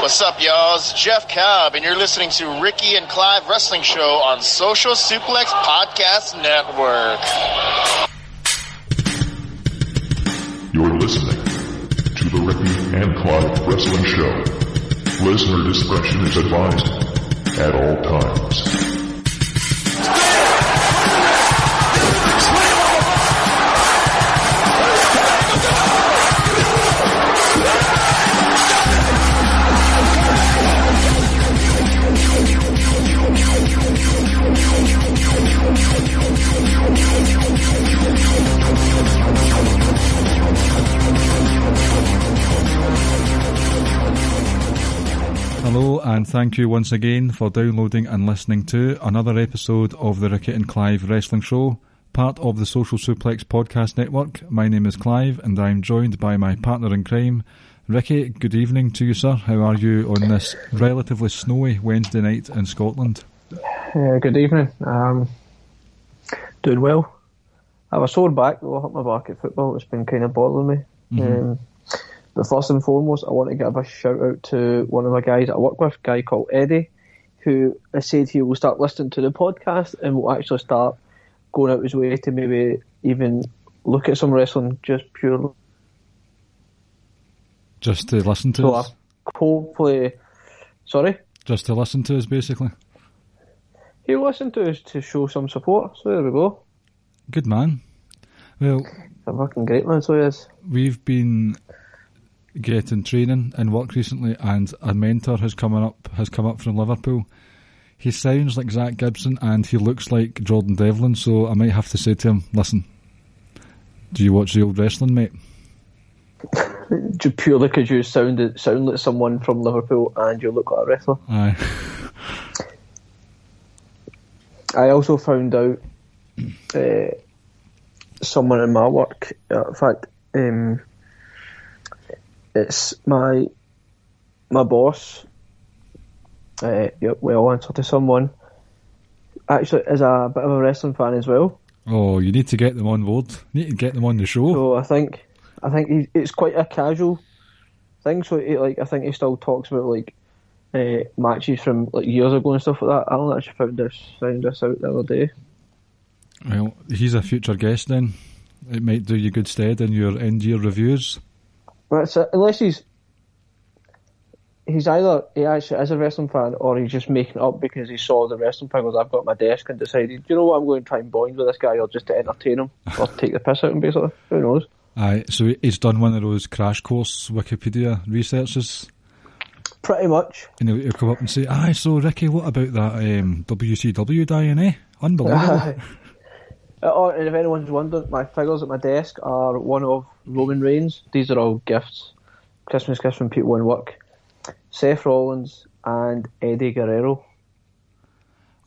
What's up, y'all? It's Jeff Cobb, and you're listening to Ricky and Clive Wrestling Show on Social Suplex Podcast Network. You're listening to the Ricky and Clive Wrestling Show. Listener discretion is advised at all times. Hello, and thank you once again for downloading and listening to another episode of the Ricky and Clive Wrestling Show, part of the Social Suplex Podcast Network. My name is Clive, and I'm joined by my partner in crime, Ricky. Good evening to you, sir. How are you on this relatively snowy Wednesday night in Scotland? Good evening. Doing well. I have a sore back, though. I hurt my back at football. It's been kind of bothering me. Mm-hmm. But first and foremost, I want to give a shout out to one of my guys I work with, a guy called Eddie, who has said he will start listening to the podcast and will actually start going out his way to maybe even look at some wrestling just purely. Just to listen to us? Hopefully. Sorry? Just to listen to us, basically. He'll listen to us to show some support, so there we go. Good man. Well, a fucking great man, so he is. We've been getting training and work recently, and a mentor has come up from Liverpool. He sounds like Zach Gibson and he looks like Jordan Devlin, so I might have to say to him, listen, do you watch the old wrestling, mate? Purely because you sound like someone from Liverpool and you look like a wrestler. Aye. I also found out someone in my work, in fact, it's my boss. Well, answer to someone. Actually, is a bit of a wrestling fan as well. Oh, you need to get them on board. You need to get them on the show. So I think it's quite a casual thing. So I think he still talks about matches from years ago and stuff like that. I only actually found this out the other day. Well, he's a future guest then. It might do you good stead in your end year reviews. That's it. Unless he's either he actually is a wrestling fan or he's just making it up because he saw the wrestling figures I've got at my desk and decided, you know what, I'm going to try and bond with this guy or just to entertain him or take the piss out of him, basically. Who knows? Aye, so he's done one of those crash course Wikipedia researches. Pretty much. And he'll come up and say, aye, so Ricky, what about that WCW dying, eh? Unbelievable. And if anyone's wondering, my figures at my desk are one of Roman Reigns. These are all gifts, Christmas gifts from people in work. Seth Rollins and Eddie Guerrero.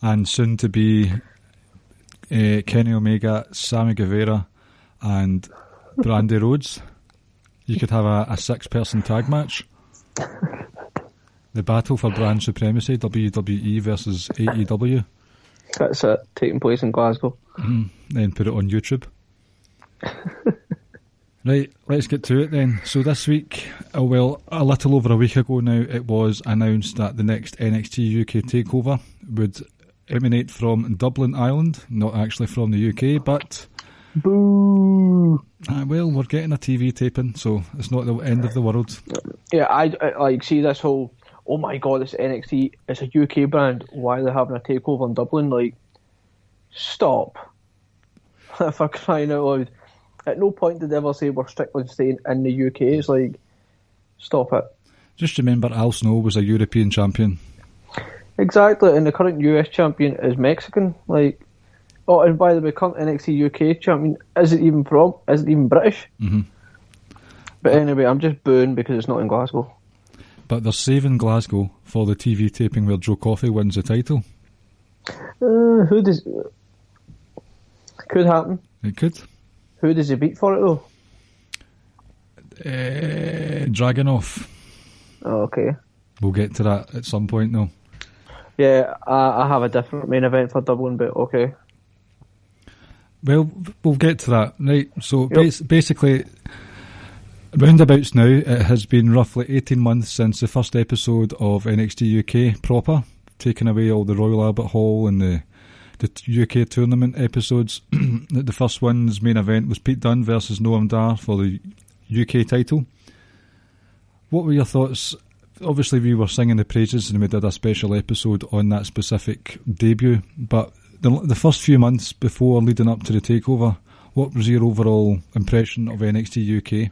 And soon to be Kenny Omega, Sammy Guevara and Brandy Rhodes. You could have a 6-person tag match. The battle for brand supremacy, WWE versus AEW. That's it, taking place in Glasgow. Then put it on YouTube. Right, let's get to it then. So this week, a little over a week ago now, it was announced that the next NXT UK Takeover would emanate from Dublin, Ireland, not actually from the UK, but... Boo! We're getting a TV taping, so it's not the end of the world. Yeah, I see this whole, oh my god, it's NXT, it's a UK brand, why are they having a takeover in Dublin? Stop. For crying out loud. At no point did they ever say we're strictly staying in the UK. It's stop it. Just remember, Al Snow was a European champion. Exactly, and the current US champion is Mexican. Oh, and by the way, current NXT UK champion isn't even British. Mm-hmm. But anyway, I'm just booing because it's not in Glasgow. But they're saving Glasgow for the TV taping where Joe Coffey wins the title. Could happen. It could. Who does he beat for it though? Dragunov. Oh, okay. We'll get to that at some point though. Yeah, I have a different main event for Dublin, but okay. Well, we'll get to that. Right, so basically, Roundabouts now, it has been roughly 18 months since the first episode of NXT UK proper, taking away all the Royal Albert Hall and the UK tournament episodes. The first one's main event was Pete Dunne versus Noam Dar for the UK title. What were your thoughts? Obviously we were singing the praises and we did a special episode on that specific debut, but the first few months before leading up to the takeover, what was your overall impression of NXT UK?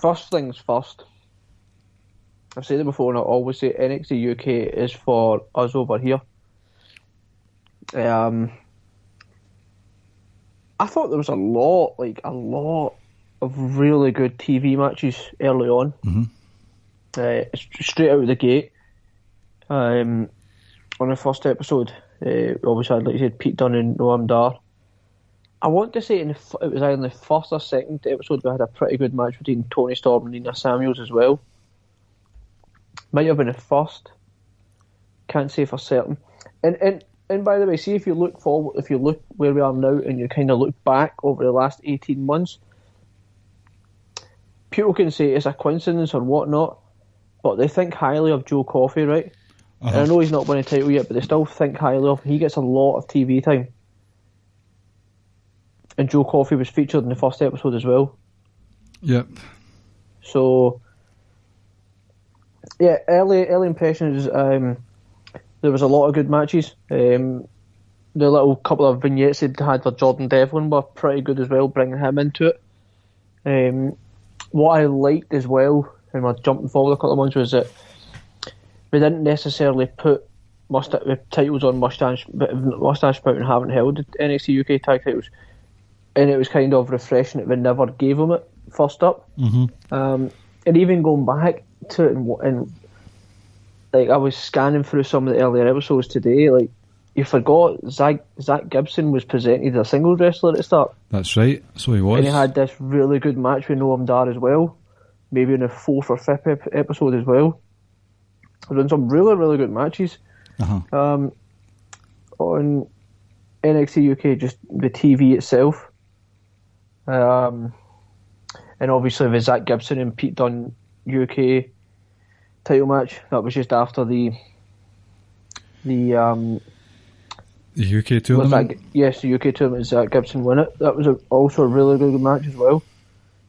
First things first. I've said it before and I always say NXT UK is for us over here. I thought there was a lot of really good TV matches early on. Straight out of the gate. On the first episode, obviously, like you said, Pete Dunne and Noam Dar. I want to say it was either in the first or second episode we had a pretty good match between Tony Storm and Nina Samuels as well. Might have been the first. Can't say for certain. And by the way, see if you look forward, if you look where we are now and you kind of look back over the last 18 months, people can say it's a coincidence or whatnot, but they think highly of Joe Coffey, right? And I know he's not won a title yet, but they still think highly of him. He gets a lot of TV time. And Joe Coffey was featured in the first episode as well. Yep. So, yeah, early impressions, there was a lot of good matches. The little couple of vignettes they had for Jordan Devlin were pretty good as well, bringing him into it. What I liked as well, and we're jumping forward a couple of months, was that we didn't necessarily put titles on Mustache Mountain haven't held the NXT UK tag titles. And it was kind of refreshing that we never gave him it first up. And even going back to it and like I was scanning through some of the earlier episodes today, like you forgot Zach Gibson was presented as a singles wrestler at the start. That's right, so he was. And he had this really good match with Noam Dar as well, maybe in the 4th or 5th episode as well. I've done some really, really good matches. On NXT UK, just the TV itself. And obviously the Zach Gibson and Pete Dunne UK title match, that was just after the UK tournament. Yes, the UK tournament. Zach Gibson won it. That was also a really good match as well.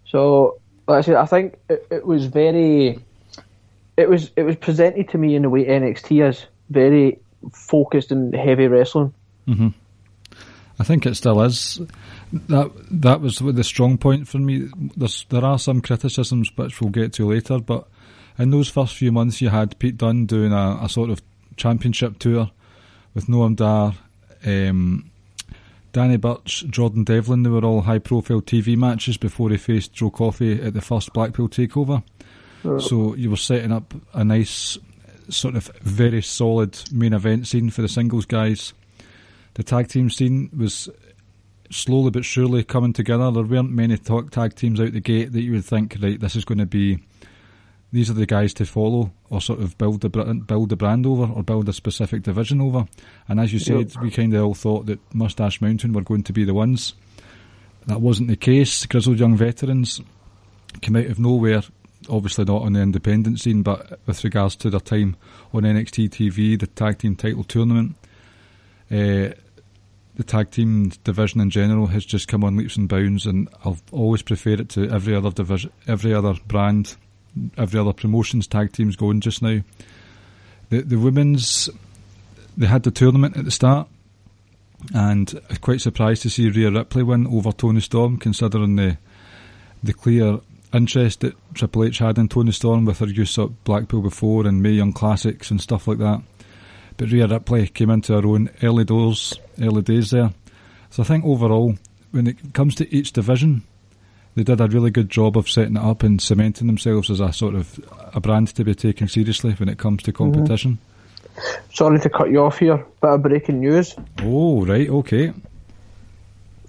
So, like I said, I think it was very. It was presented to me in the way NXT is, very focused and heavy wrestling. I think it still is. That was the strong point for me. There are some criticisms which we'll get to later, but in those first few months you had Pete Dunne doing a sort of championship tour with Noam Dar, Danny Burch, Jordan Devlin. They were all high profile TV matches before he faced Joe Coffey at the first Blackpool Takeover. So you were setting up a nice sort of very solid main event scene for the singles guys. The tag team scene was slowly but surely coming together. There weren't many tag teams out the gate that you would think, right, this is going to be, these are the guys to follow or sort of build the brand over or build a specific division over. And as you said, we kind of all thought that Mustache Mountain were going to be the ones. That wasn't the case. Grizzled young veterans came out of nowhere, obviously not on the independent scene, but with regards to their time on NXT TV, the tag team title tournament, the tag team division in general has just come on leaps and bounds, and I'll always prefer it to every other division, every other brand, every other promotions tag teams going just now. The women's, they had the tournament at the start, and I'm quite surprised to see Rhea Ripley win over Toni Storm, considering the clear interest that Triple H had in Toni Storm with her use at Blackpool before and Mae Young Classics and stuff like that. But Rhea Ripley came into her own early days there. So I think overall, when it comes to each division, they did a really good job of setting it up and cementing themselves as a sort of a brand to be taken seriously when it comes to competition. Sorry to cut you off here, bit of breaking news. Oh, right, okay.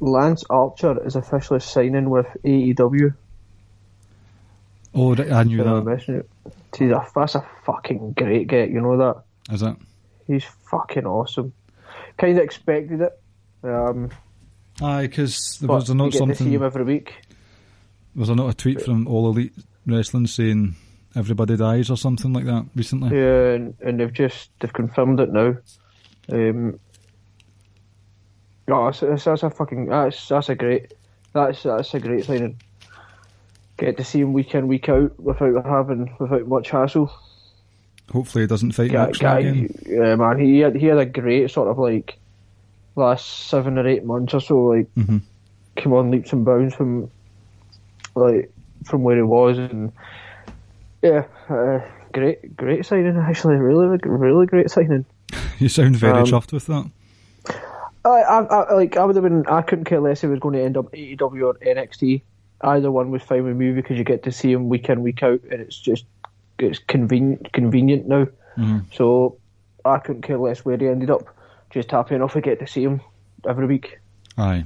Lance Archer is officially signing with AEW. Oh, I knew that. That's a fucking great get, you know that? Is it? He's fucking awesome. Kind of expected it. Aye, because there But was not you get to see something. him every week. Was there not a tweet from All Elite Wrestling saying everybody dies or something like that recently? Yeah, and they've confirmed it now. That's a fucking that's a great signing. Get to see him week in, week out without much hassle. Hopefully he doesn't fight Moxley again. Yeah, man, he had a great sort of like last 7 or 8 months or so. Like, come on leaps and bounds from where he was, and yeah, great signing. Actually, really great signing. You sound very chuffed with that. I would have been. I couldn't care less if it was going to end up AEW or NXT. Either one was fine with me because you get to see him week in, week out, and it's convenient now. So I couldn't care less where he ended up. Just happy enough to get to see him every week. Aye.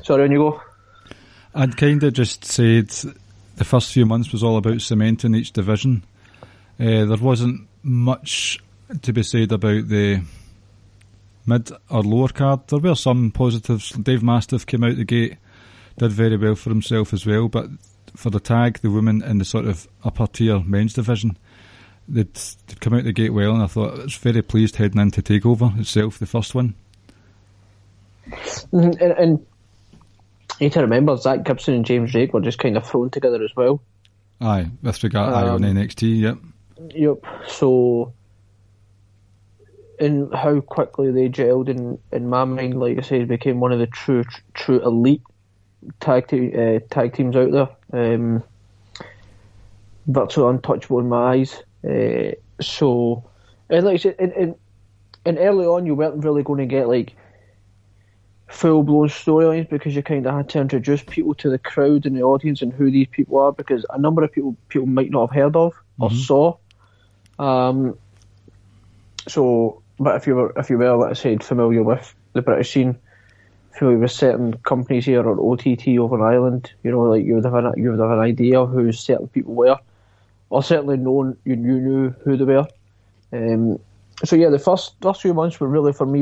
Sorry, on you go. I'd kind of just said the first few months was all about cementing each division. There wasn't much to be said about the mid or lower card. There were some positives. Dave Mastiff came out the gate, did very well for himself as well, but for the tag, the women, and the sort of upper tier men's division, they'd come out the gate well, and I thought I was very pleased heading into Takeover itself, the first one. And you need to remember, Zach Gibson and James Drake were just kind of thrown together as well. Aye, with regard on NXT, yep. Yep. So, and how quickly they gelled in my mind, like I said, became one of the true elite tag teams out there. Virtually untouchable in my eyes. So, and like I said, and early on, you weren't really going to get like full-blown storylines because you kind of had to introduce people to the crowd and the audience and who these people are, because a number of people might not have heard of or saw. So, but if you were, like I said, familiar with the British scene, familiar with certain companies here or OTT over in Ireland, you know, like you would have an idea of who certain people were, or certainly you knew who they were. So yeah, the first few months were really, for me,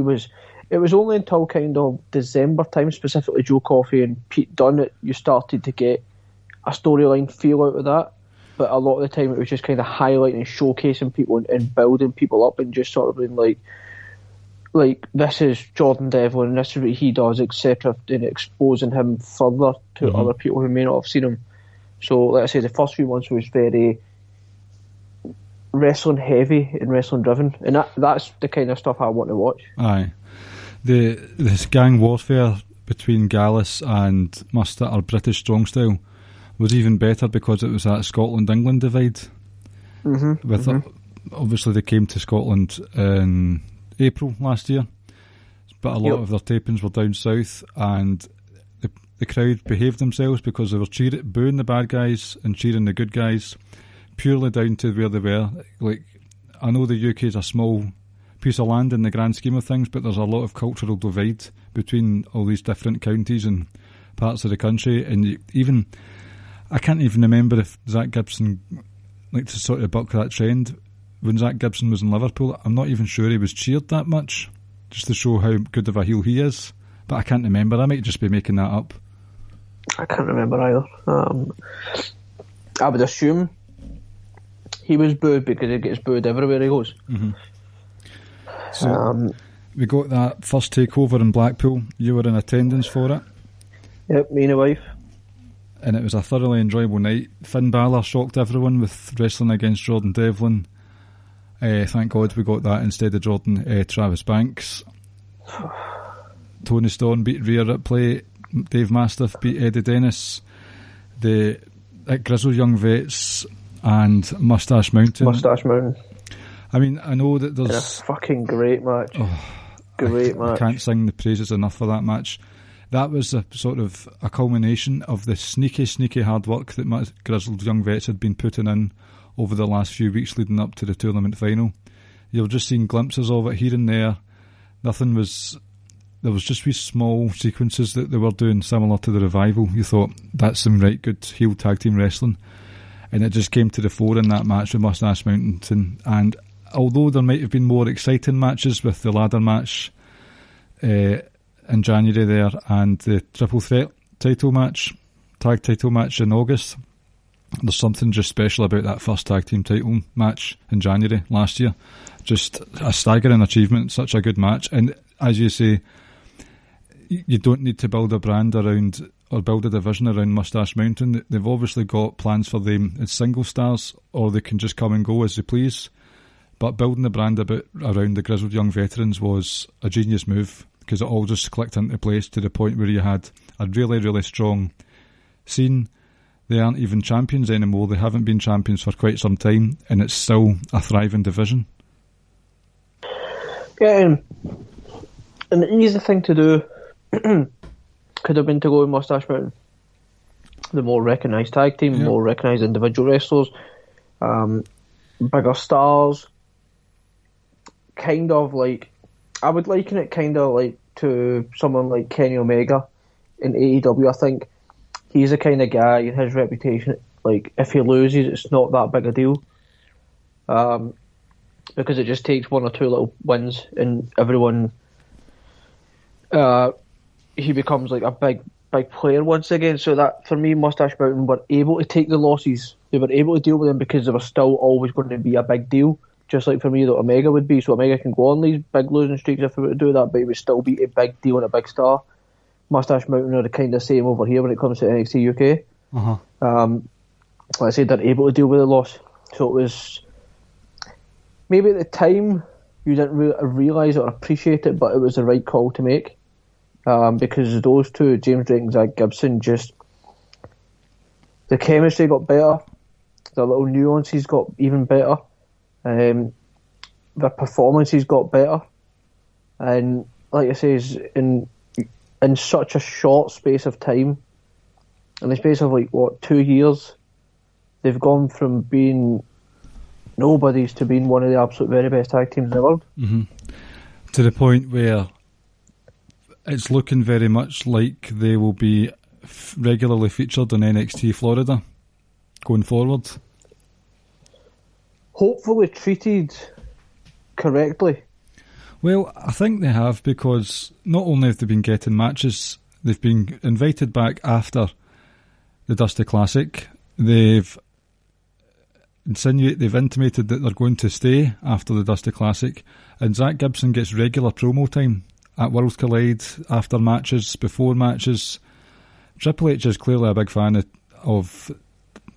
it was only until kind of December time, specifically Joe Coffey and Pete Dunne, that you started to get a storyline feel out of that. But a lot of the time it was just kind of highlighting and showcasing people and building people up and just sort of being like this is Jordan Devlin and this is what he does, etc., and exposing him further to other people who may not have seen him. So, like I say, the first few months was very wrestling heavy and wrestling driven, and that's the kind of stuff I want to watch. Aye. This gang warfare between Gallus and Mustard, or British Strong Style, was even better because it was that Scotland-England divide. Obviously they came to Scotland in April last year, but a lot of their tapings were down south, and the crowd behaved themselves because they were booing the bad guys and cheering the good guys, purely down to where they were. Like, I know the UK is a small piece of land in the grand scheme of things, but there's a lot of cultural divide between all these different counties and parts of the country, and I can't even remember if Zach Gibson, like, to sort of buck that trend, when Zach Gibson was in Liverpool, I'm not even sure he was cheered that much, just to show how good of a heel he is, but I can't remember. I might just be making that up. I can't remember either. I would assume he was booed because he gets booed everywhere he goes. So we got that first takeover in Blackpool. You were in attendance for it. Yep, me and my wife. And it was a thoroughly enjoyable night. Finn Balor shocked everyone with wrestling against Jordan Devlin. Thank God we got that instead of Travis Banks. Tony Storm beat Rhea Ripley. Dave Mastiff beat Eddie Dennis. The Grizzled Young Vets and Moustache Mountain. I mean, I know that there's a fucking great match. Match. I can't sing the praises enough for that match. That was a sort of a culmination of the sneaky hard work that Grizzled Young Vets had been putting in over the last few weeks leading up to the tournament final. You've just seen glimpses of it here and there. There was just wee small sequences that they were doing similar to the Revival. You thought, that's some right good heel tag team wrestling. And it just came to the fore in that match with Moustache Mountain. And although there might have been more exciting matches with the ladder match in in January there, and the triple threat title match, tag title match in August. There's something just special about that first tag team title match in January last year. Just a staggering achievement, such a good match. And as you say, you don't need to build a brand around or build a division around Moustache Mountain. They've obviously got plans for them as single stars, or they can just come and go as they please. But building the brand around the grizzled young veterans was a genius move, because it all just clicked into place to the point where you had a really, really strong scene. They aren't even champions anymore. They haven't been champions for quite some time, and it's still a thriving division. Yeah, and the easy thing to do could have been to go with Moustache Mountain. The more recognised tag team, more recognised individual wrestlers, bigger stars. Kind of like, I would liken it kind of like to someone like Kenny Omega in AEW. I think he's the kind of guy, in his reputation, like, if he loses, it's not that big a deal. Because it just takes one or two little wins and everyone, he becomes like a big player once again. So that, for me, Moustache Mountain were able to take the losses. They were able to deal with them because they were still always going to be a big deal. Just like for me that Omega would be. So Omega can go on these big losing streaks if he were to do that, but he would still be a big deal and a big star. Moustache Mountain are the kind of same over here when it comes to NXT UK. Like I said, they're able to deal with the loss. So it was, maybe at the time you didn't realise it or appreciate it, but it was the right call to make. Because those two, James Drake and Zach Gibson, just, the chemistry got better, the little nuances got even better, their performances got better, and like I say, in such a short space of time, in the space of 2 years, they've gone from being nobodies to being one of the absolute very best tag teams in the world. Mm-hmm. To the point where it's looking very much like they will be regularly featured on NXT Florida going forward. Hopefully treated correctly. Well, I think they have, because not only have they been getting matches, they've been invited back after the Dusty Classic. They've intimated that they're going to stay after the Dusty Classic, and Zach Gibson gets regular promo time at Worlds Collide, after matches, before matches. Triple H is clearly a big fan of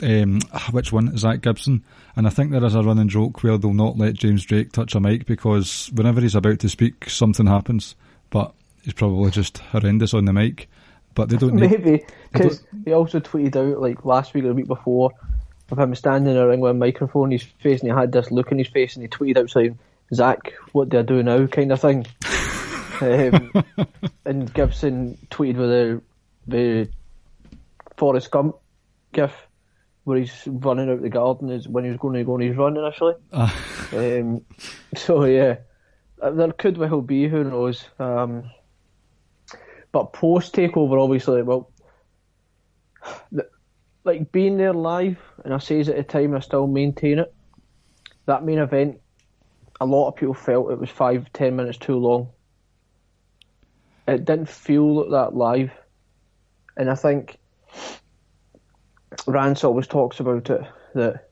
Zach Gibson, and I think there is a running joke where they'll not let James Drake touch a mic, because whenever he's about to speak, something happens, but he's probably just horrendous on the mic. But they don't maybe, because he also tweeted out last week or the week before of him standing in a ring with a microphone in his face, and he had this look in his face, and he tweeted out saying, "Zach, what do I do now?" kind of thing. And Gibson tweeted with the Forrest Gump gif where he's running out the garden is when he was going to go on his run initially. So yeah, there could well be, who knows. But post Takeover, obviously, being there live, and I say it at the time, and I still maintain it, that main event, a lot of people felt it was 5-10 minutes too long. It didn't feel like that live, and I think Rance always talks about it, that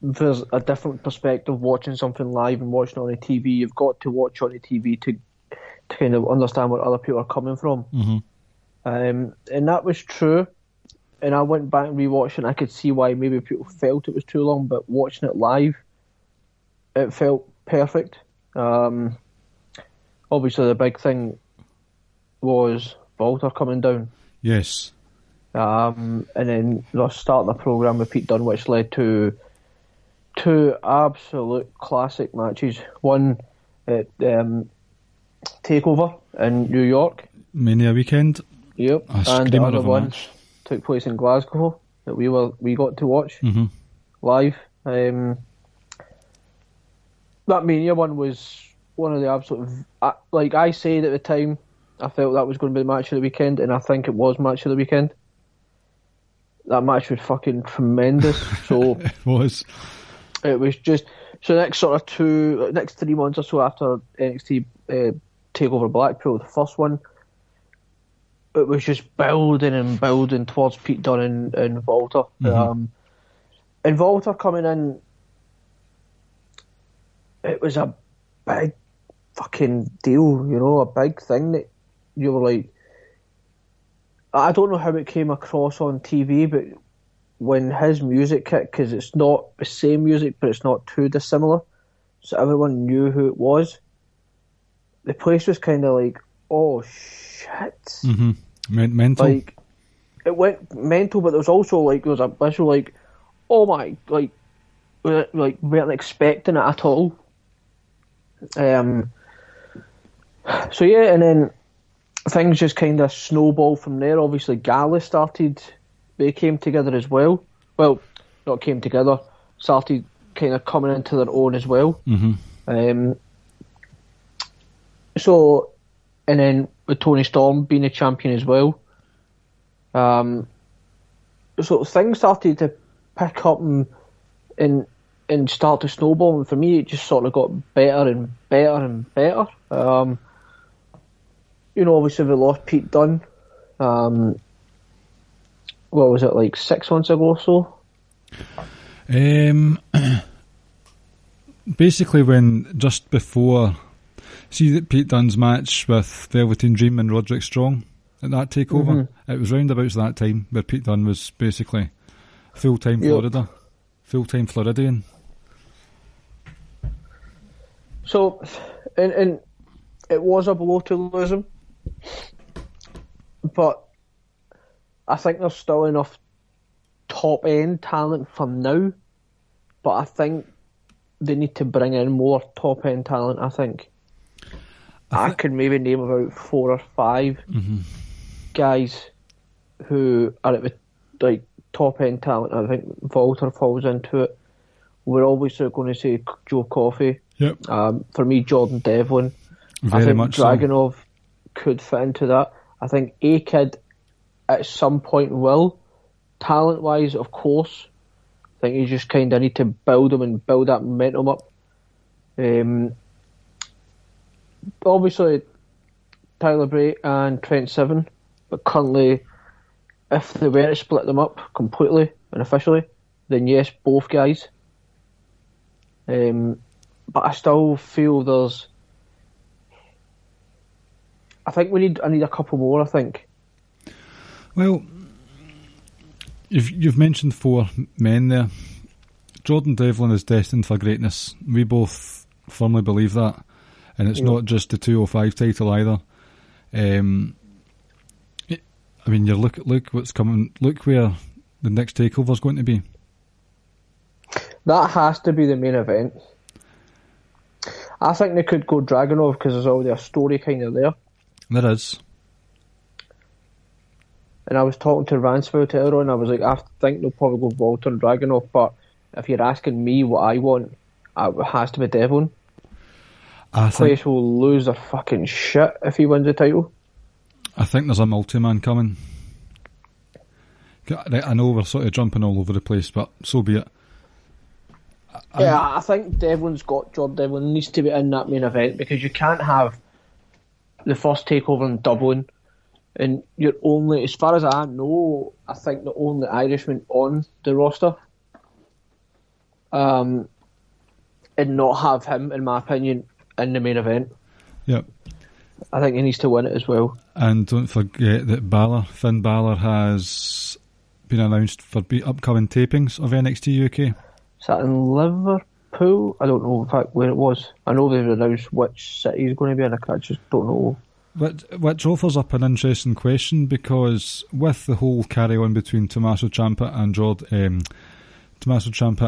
there's a different perspective watching something live and watching on the TV. You've got to watch on the TV to kind of understand where other people are coming from. Mm-hmm. And that was true, and I went back and rewatched it, and I could see why maybe people felt it was too long, but watching it live, it felt perfect. Obviously, the big thing was Walter coming down. Yes. And then the start of the programme with Pete Dunne, which led to two absolute classic matches. One at Takeover in New York. Mania weekend. Yep. And the other one took place in Glasgow that we got to watch live. That Mania one was one of the absolute... Like I said at the time, I felt that was going to be the match of the weekend, and I think it was match of the weekend. That match was fucking tremendous. So it was. It was just... So next 3 months or so after NXT Takeover Blackpool, the first one, it was just building and building towards Pete Dunne and Walter. And Walter coming in, it was a big fucking deal, you know, a big thing that you were like, I don't know how it came across on TV, but when his music kicked, because it's not the same music, but it's not too dissimilar, so everyone knew who it was, the place was kind of like, oh shit. Mental. Like, it went mental, but there was also like, there was a visual like, oh my, like weren't expecting it at all. So yeah, and then things just kind of snowballed from there. Obviously, Gala started, they came together as well. Well, not came together, started kind of coming into their own as well. So, and then with Tony Storm being a champion as well. So things started to pick up and start to snowball, and for me it just sort of got better and better and better. You know, obviously we lost Pete Dunne. What was it, like 6 months ago or so? Basically, when just before, see that Pete Dunne's match with Velveteen Dream and Roderick Strong at that takeover, it was round about that time where Pete Dunne was basically full-time full-time Floridian. So, and it was a blow to lose him, but I think there's still enough top-end talent for now, but I think they need to bring in more top-end talent, I think. I could maybe name about 4 or 5 guys who are at the like top-end talent. I think Walter falls into it. We're obviously going to say Joe Coffey. Yep. For me, Jordan Devlin. Very I think much Dragunov could fit into that. I think A-Kid at some point will. Talent-wise, of course. I think you just kind of need to build him and build that momentum up. Obviously, Tyler Bray and Trent Seven, but currently, if they were to split them up completely and officially, then yes, both guys. But I still feel there's. I think I need a couple more. I think. Well, you've mentioned 4 men there. Jordan Devlin is destined for greatness. We both firmly believe that, and it's not just the 205 title either. I mean, you look what's coming. Look where the next takeover is going to be. That has to be the main event. I think they could go Dragunov because there's already a story kind of there. There is. And I was talking to Ransford earlier on, I was like, I think they'll probably go Walter and Dragunov, but if you're asking me what I want, it has to be Devlin. The place will lose their fucking shit if he wins the title. I think there's a multi-man coming. I know we're sort of jumping all over the place, but so be it. I think Devlin's got Jordan Devlin needs to be in that main event because you can't have the first takeover in Dublin and you're only, as far as I know, I think the only Irishman on the roster, and not have him, in my opinion, in the main event. Yep. I think he needs to win it as well. And don't forget that Finn Balor has been announced for upcoming tapings of NXT UK. Is that in Liverpool? I don't know, in fact, where it was. I know they've announced which city he's going to be in. I just don't know. Which offers up an interesting question, because with the whole carry-on between Tommaso Ciampa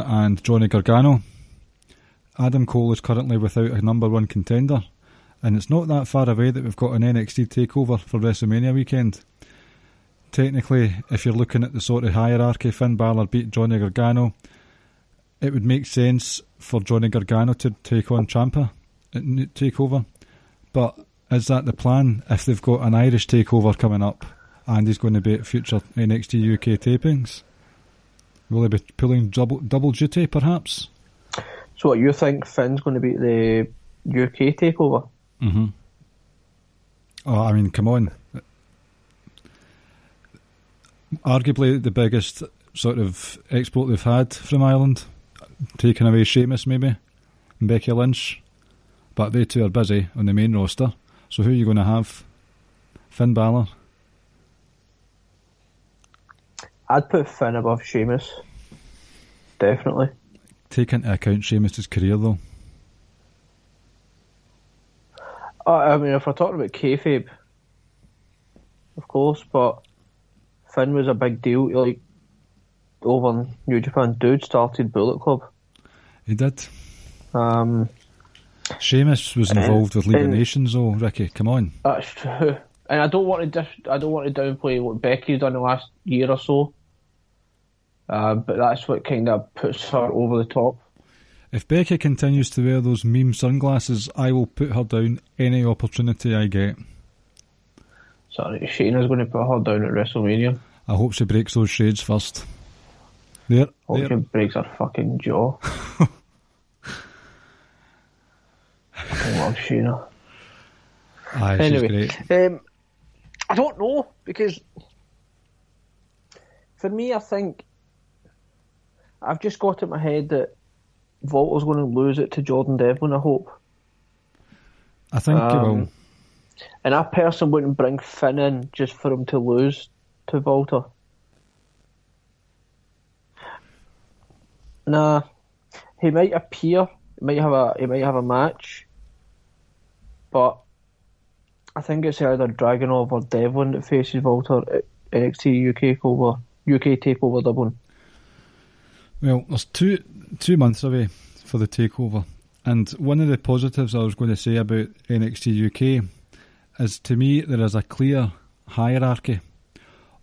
and Johnny Gargano, Adam Cole is currently without a number 1 contender, and it's not that far away that we've got an NXT takeover for WrestleMania weekend. Technically, if you're looking at the sort of hierarchy, Finn Balor beat Johnny Gargano. It would make sense for Johnny Gargano to take on Ciampa at takeover, but is that the plan if they've got an Irish takeover coming up and he's going to be at future NXT UK tapings? Will he be pulling double duty perhaps? So what, you think Finn's going to be at the UK takeover? Mm-hmm. Oh, I mean, come on. Arguably the biggest sort of export they've had from Ireland, taking away Sheamus maybe, and Becky Lynch, but they two are busy on the main roster. So who are you going to have? Finn Balor? I'd put Finn above Sheamus. Definitely. Take into account Sheamus' career though. I mean, if we're talking about kayfabe, of course, but Finn was a big deal. Like, over in New Japan, dude started Bullet Club. He did. Sheamus was involved with League of Nations though, Ricky, come on. That's true. And I don't want to downplay what Becky's done the last year or so. But that's what kind of puts her over the top. If Becky continues to wear those meme sunglasses, I will put her down any opportunity I get. Sorry, Shayna's going to put her down at WrestleMania. I hope she breaks those shades first. There. Hope she breaks her fucking jaw. I love Shayna. Aye, anyway, she's great. I don't know, because for me, I think I've just got in my head that Volter's going to lose it to Jordan Devlin, I hope. I think he will. And I personally wouldn't bring Finn in just for him to lose to Volter. Nah, he might appear. He might have a match, but I think it's either Dragunov or Devlin that faces Volter at NXT UK Takeover Dublin. Well, there's two months away for the takeover, and one of the positives I was going to say about NXT UK is, to me, there is a clear hierarchy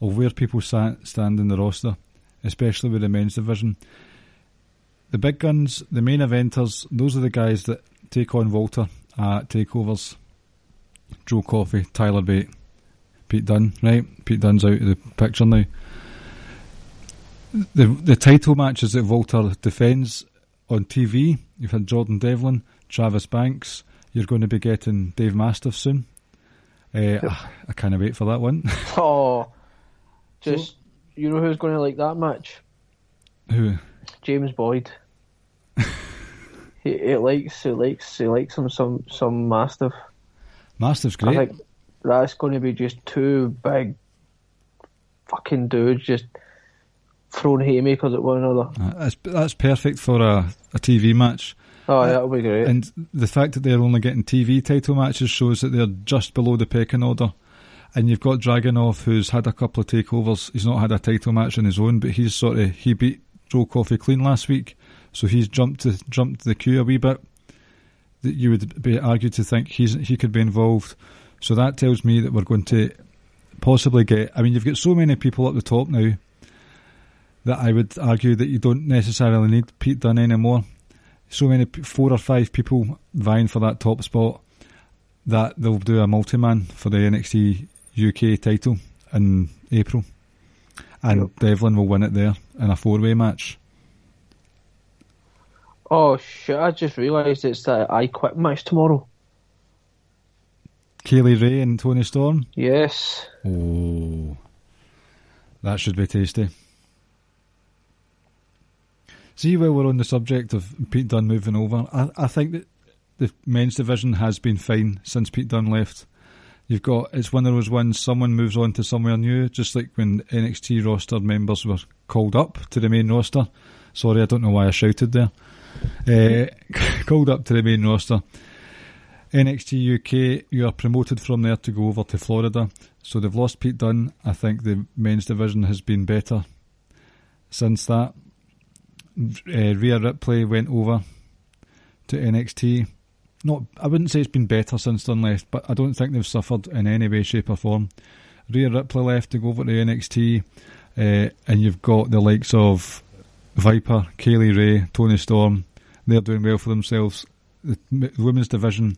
of where people stand in the roster, especially with the men's division. The big guns, the main eventers, those are the guys that take on Volter at takeovers. Joe Coffey, Tyler Bate, Pete Dunne, right? Pete Dunne's out of the picture now. The title matches that Volter defends on TV, you've had Jordan Devlin, Travis Banks, you're going to be getting Dave Mastiff soon. I can't wait for that one. Oh, you know who's going to like that match? Who? James Boyd. he likes him some Mastiff. Mastiff's great. I think that's going to be just two big fucking dudes just throwing haymakers at one another. That's perfect for a TV match. Oh, that'll be great. And the fact that they're only getting TV title matches shows that they're just below the pecking order. And you've got Dragunov, who's had a couple of takeovers. He's not had a title match on his own, but he beat Joe Coffey clean last week, so he's jumped the queue a wee bit. That you would be argued to think he could be involved. So that tells me that we're going to possibly get. I mean, you've got so many people at the top now that I would argue that you don't necessarily need Pete Dunne anymore. So many, 4 or 5 people vying for that top spot, that they'll do a multi-man for the NXT UK title in April. And yep. Devlin will win it there in a 4-way match. Oh shit, I just realised it's the I Quit match tomorrow. Kaylee Ray and Toni Storm? Yes. Oh, that should be tasty. See, while we're on the subject of Pete Dunne moving over, I think that the men's division has been fine since Pete Dunne left. It's one of those ones, someone moves on to somewhere new, just like when NXT roster members were called up to the main roster. Sorry, I don't know why I shouted there. Called up to the main roster. NXT UK, you are promoted from there to go over to Florida. So they've lost Pete Dunne. I think the men's division has been better since that. Rhea Ripley went over to NXT. I wouldn't say it's been better since Dunne left, but I don't think they've suffered in any way, shape or form. Rhea Ripley left to go over to NXT, and you've got the likes of Viper, Kaylee Ray, Toni Storm. They're doing well for themselves. The women's division,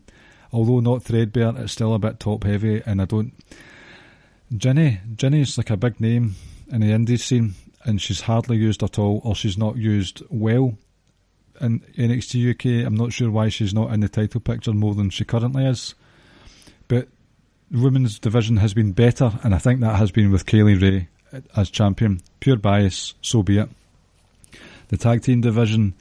although not threadbare, it's still a bit top heavy, and Ginny's like a big name in the indies scene, and she's hardly used at all, or she's not used well in NXT UK. I'm not sure why she's not in the title picture more than she currently is. But women's division has been better, and I think that has been with Kaylee Ray as champion. Pure bias, so be it. The tag team division,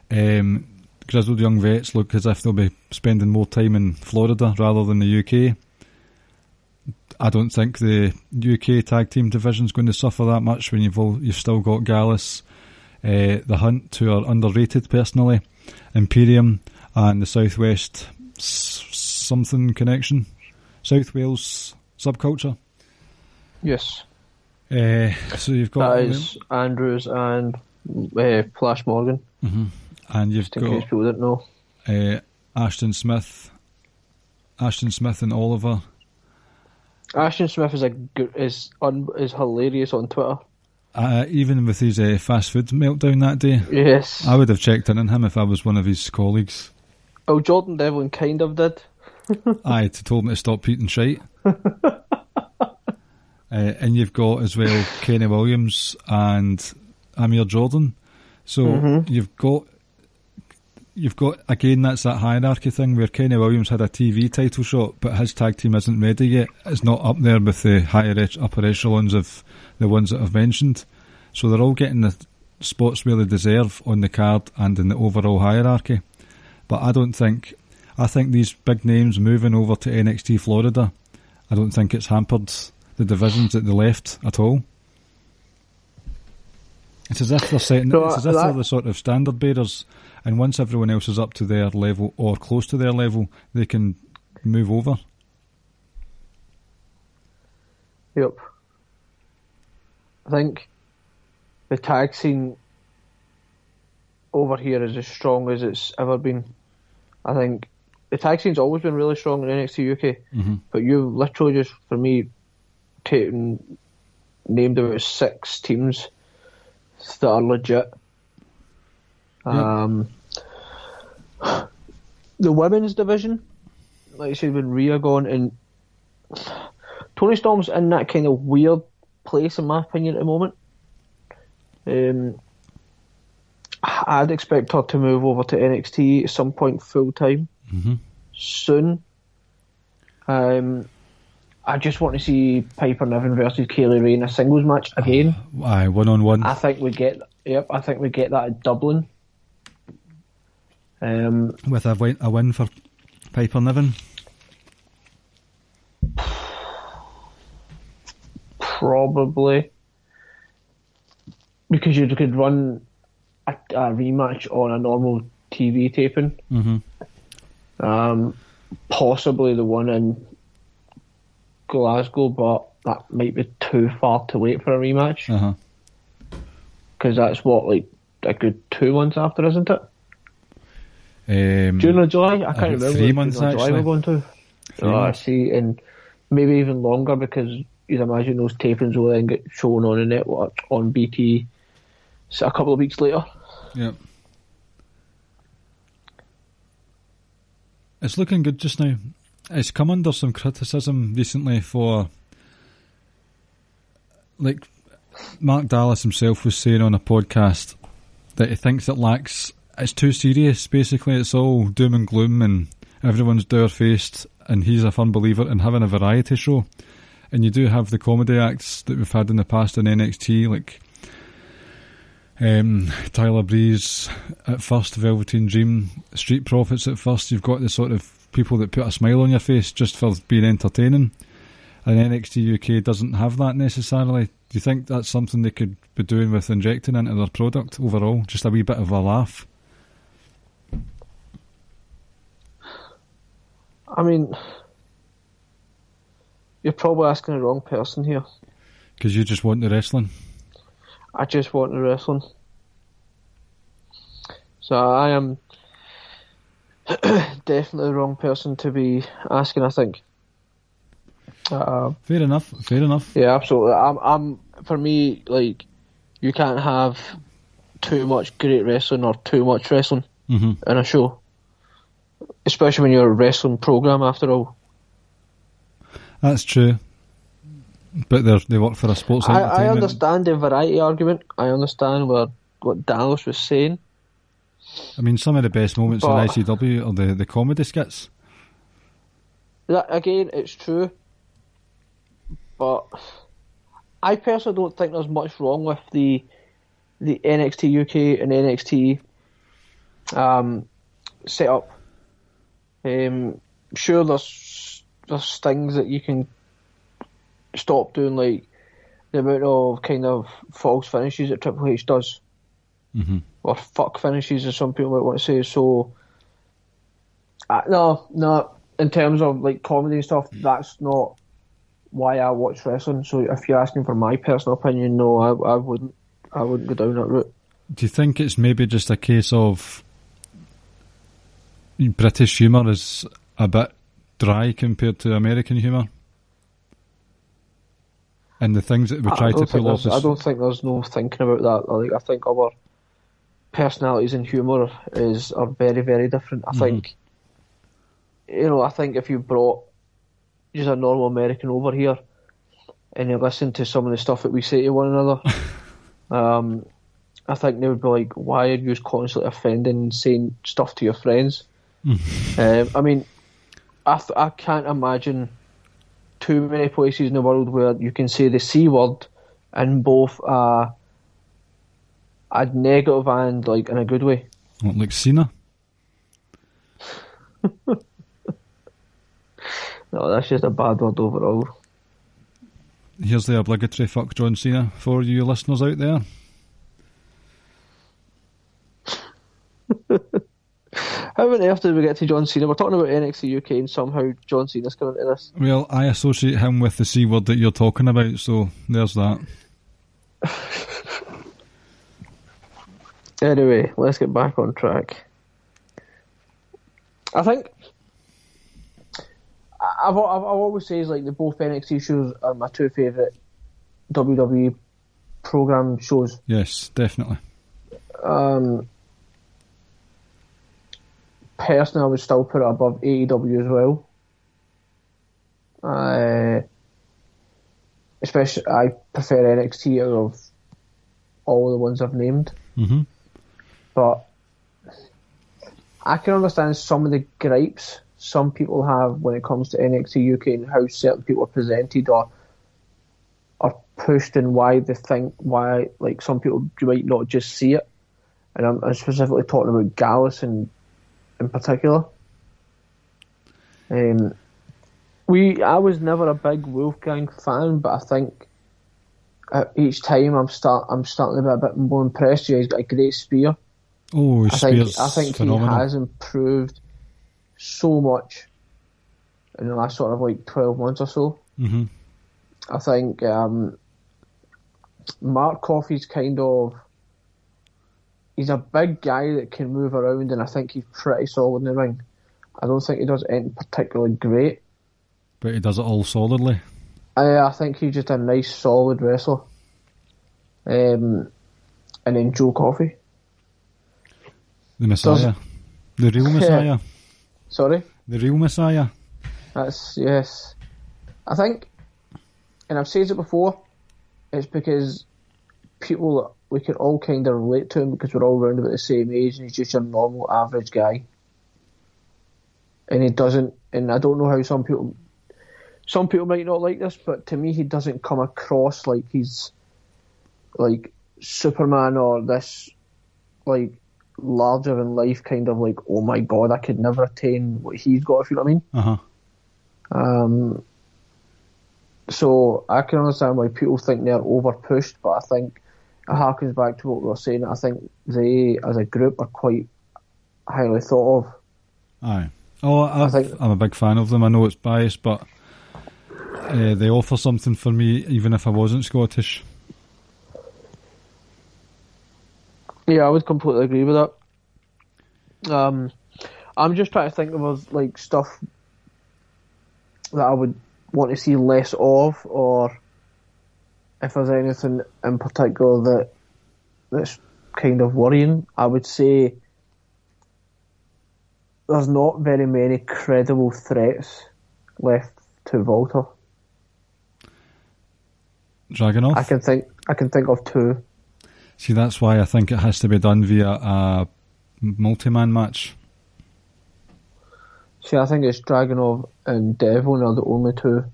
grizzled young vets look as if they'll be spending more time in Florida rather than the UK. I don't think the UK tag team division is going to suffer that much when you've still got Gallus, the Hunt, who are underrated personally, Imperium, and the Southwest something connection, South Wales subculture. Yes. So you've got that is Andrews and Flash Morgan. Mm-hmm. And you've in case people didn't know. Ashton Smith and Oliver. Ashton Smith is hilarious on Twitter. Even with his fast food meltdown that day. Yes. I would have checked in on him if I was one of his colleagues. Oh, Jordan Devlin kind of did. Aye, told me to stop eating shite. And you've got as well Kenny Williams and Amir Jordan. So you've got again, that's that hierarchy thing where Kenny Williams had a TV title shot, but his tag team isn't ready yet. It's not up there with the upper echelons of the ones that I've mentioned. So they're all getting the spots where they deserve on the card and in the overall hierarchy. But I think these big names moving over to NXT Florida, I don't think it's hampered the divisions that they left at all. It's as if they're setting. It's as if they're the sort of standard bearers, and once everyone else is up to their level or close to their level, they can move over. Yep. I think the tag scene over here is as strong as it's ever been. I think the tag scene's always been really strong in NXT UK, but you've literally just, for me, named about 6 teams that are legit. The women's division, like I said, when Rhea gone, and Toni Storm's in that kind of weird place, in my opinion, at the moment. I'd expect her to move over to NXT at some point full time soon. I just want to see Piper Niven versus Kaylee Ray in a singles match again. Aye, 1-on-1. I think we get that at Dublin. With a win for Piper Niven? Probably. Because you could run a rematch on a normal TV taping. Possibly the one in Glasgow, but that might be too far to wait for a rematch. Because that's what, a good 2 months after, isn't it? June or July? I can't remember. 3 months actually. July we're going to. I see, and maybe even longer, because you'd imagine those tapings will then get shown on the network on BT a couple of weeks later. Yep. It's looking good just now. It's come under some criticism recently for, like, Mark Dallas himself was saying on a podcast that he thinks it's too serious, basically. It's all doom and gloom and everyone's dour-faced, and he's a firm believer in having a variety show. And you do have the comedy acts that we've had in the past in NXT, like Tyler Breeze at first, Velveteen Dream, Street Profits at first. You've got the sort of people that put a smile on your face just for being entertaining, and NXT UK doesn't have that necessarily. Do you think that's something they could be doing with injecting into their product overall, just a wee bit of a laugh? I mean, you're probably asking the wrong person here. Because you just want the wrestling? I just want the wrestling. So I am definitely the wrong person to be asking, I think. Fair enough. Yeah, absolutely. I'm for me, like, you can't have too much great wrestling or too much wrestling in a show. Especially when you're a wrestling program, after all. That's true. But they work for a sports entertainment. I understand the variety argument. I understand what Dallas was saying. I mean, some of the best moments in ICW are the comedy skits. That, again, it's true. but I personally don't think there's much wrong with the NXT UK and NXT setup. Sure, there's things that you can stop doing, like the amount of kind of false finishes that Triple H does, or fuck finishes, as some people might want to say. So, no, in terms of like comedy and stuff, that's not why I watch wrestling. So, if you're asking for my personal opinion, no, I wouldn't go down that route. Do you think it's maybe just a case of British humour is a bit dry compared to American humour? And the things that we try to pull off. I don't think there's no thinking about that. Like, I think our personalities and humour are very, very different. I think, I think if you brought just a normal American over here and you listen to some of the stuff that we say to one another, I think they would be like, why are you constantly offending and saying stuff to your friends? I mean, I can't imagine too many places in the world where you can say the C word in both a negative and like in a good way. What, like Cena? No, that's just a bad word overall. Here's the obligatory fuck John Cena for you listeners out there. How on earth did we get to John Cena? We're talking about NXT UK and somehow John Cena's coming into this. Well, I associate him with the C word that you're talking about, so there's that. Anyway, let's get back on track. I think I've always said like the both NXT shows are my two favourite WWE programme shows. Yes, definitely. Personally, I would still put it above AEW as well. Especially, I prefer NXT out of all the ones I've named. But I can understand some of the gripes some people have when it comes to NXT UK and how certain people are presented or are pushed, and why like some people might not just see it. And I'm specifically talking about Gallus and in particular. I was never a big Wolfgang fan, but I think each time I'm starting to be a bit more impressed. He's got a great spear. Oh, his spear's I think phenomenal. He has improved so much in the last sort of like 12 months or so. I think Mark Coffey's he's a big guy that can move around, and I think he's pretty solid in the ring. I don't think he does anything particularly great, but he does it all solidly. I think he's just a nice, solid wrestler. And then Joe Coffey, the Messiah, the real Messiah. Sorry, the real Messiah. Yes. I think, and I've said it before, it's because we can all kind of relate to him because we're all around about the same age, and he's just your normal, average guy. And he doesn't, and I don't know how some people might not like this, but to me he doesn't come across like he's like Superman or this like larger than life kind of like, oh my god, I could never attain what he's got, if you know what I mean. So I can understand why people think they're over pushed, but I think it harkens back to what we were saying. I think they, as a group, are quite highly thought of. Aye. Oh, I'm a big fan of them. I know it's biased, but they offer something for me, even if I wasn't Scottish. Yeah, I would completely agree with that. I'm just trying to think of like stuff that I would want to see less of, or if there's anything in particular that's kind of worrying. I would say there's not very many credible threats left to Volta. Dragunov? I can think of two. See, that's why I think it has to be done via a multi-man match. See, I think it's Dragunov and Devlin are the only two.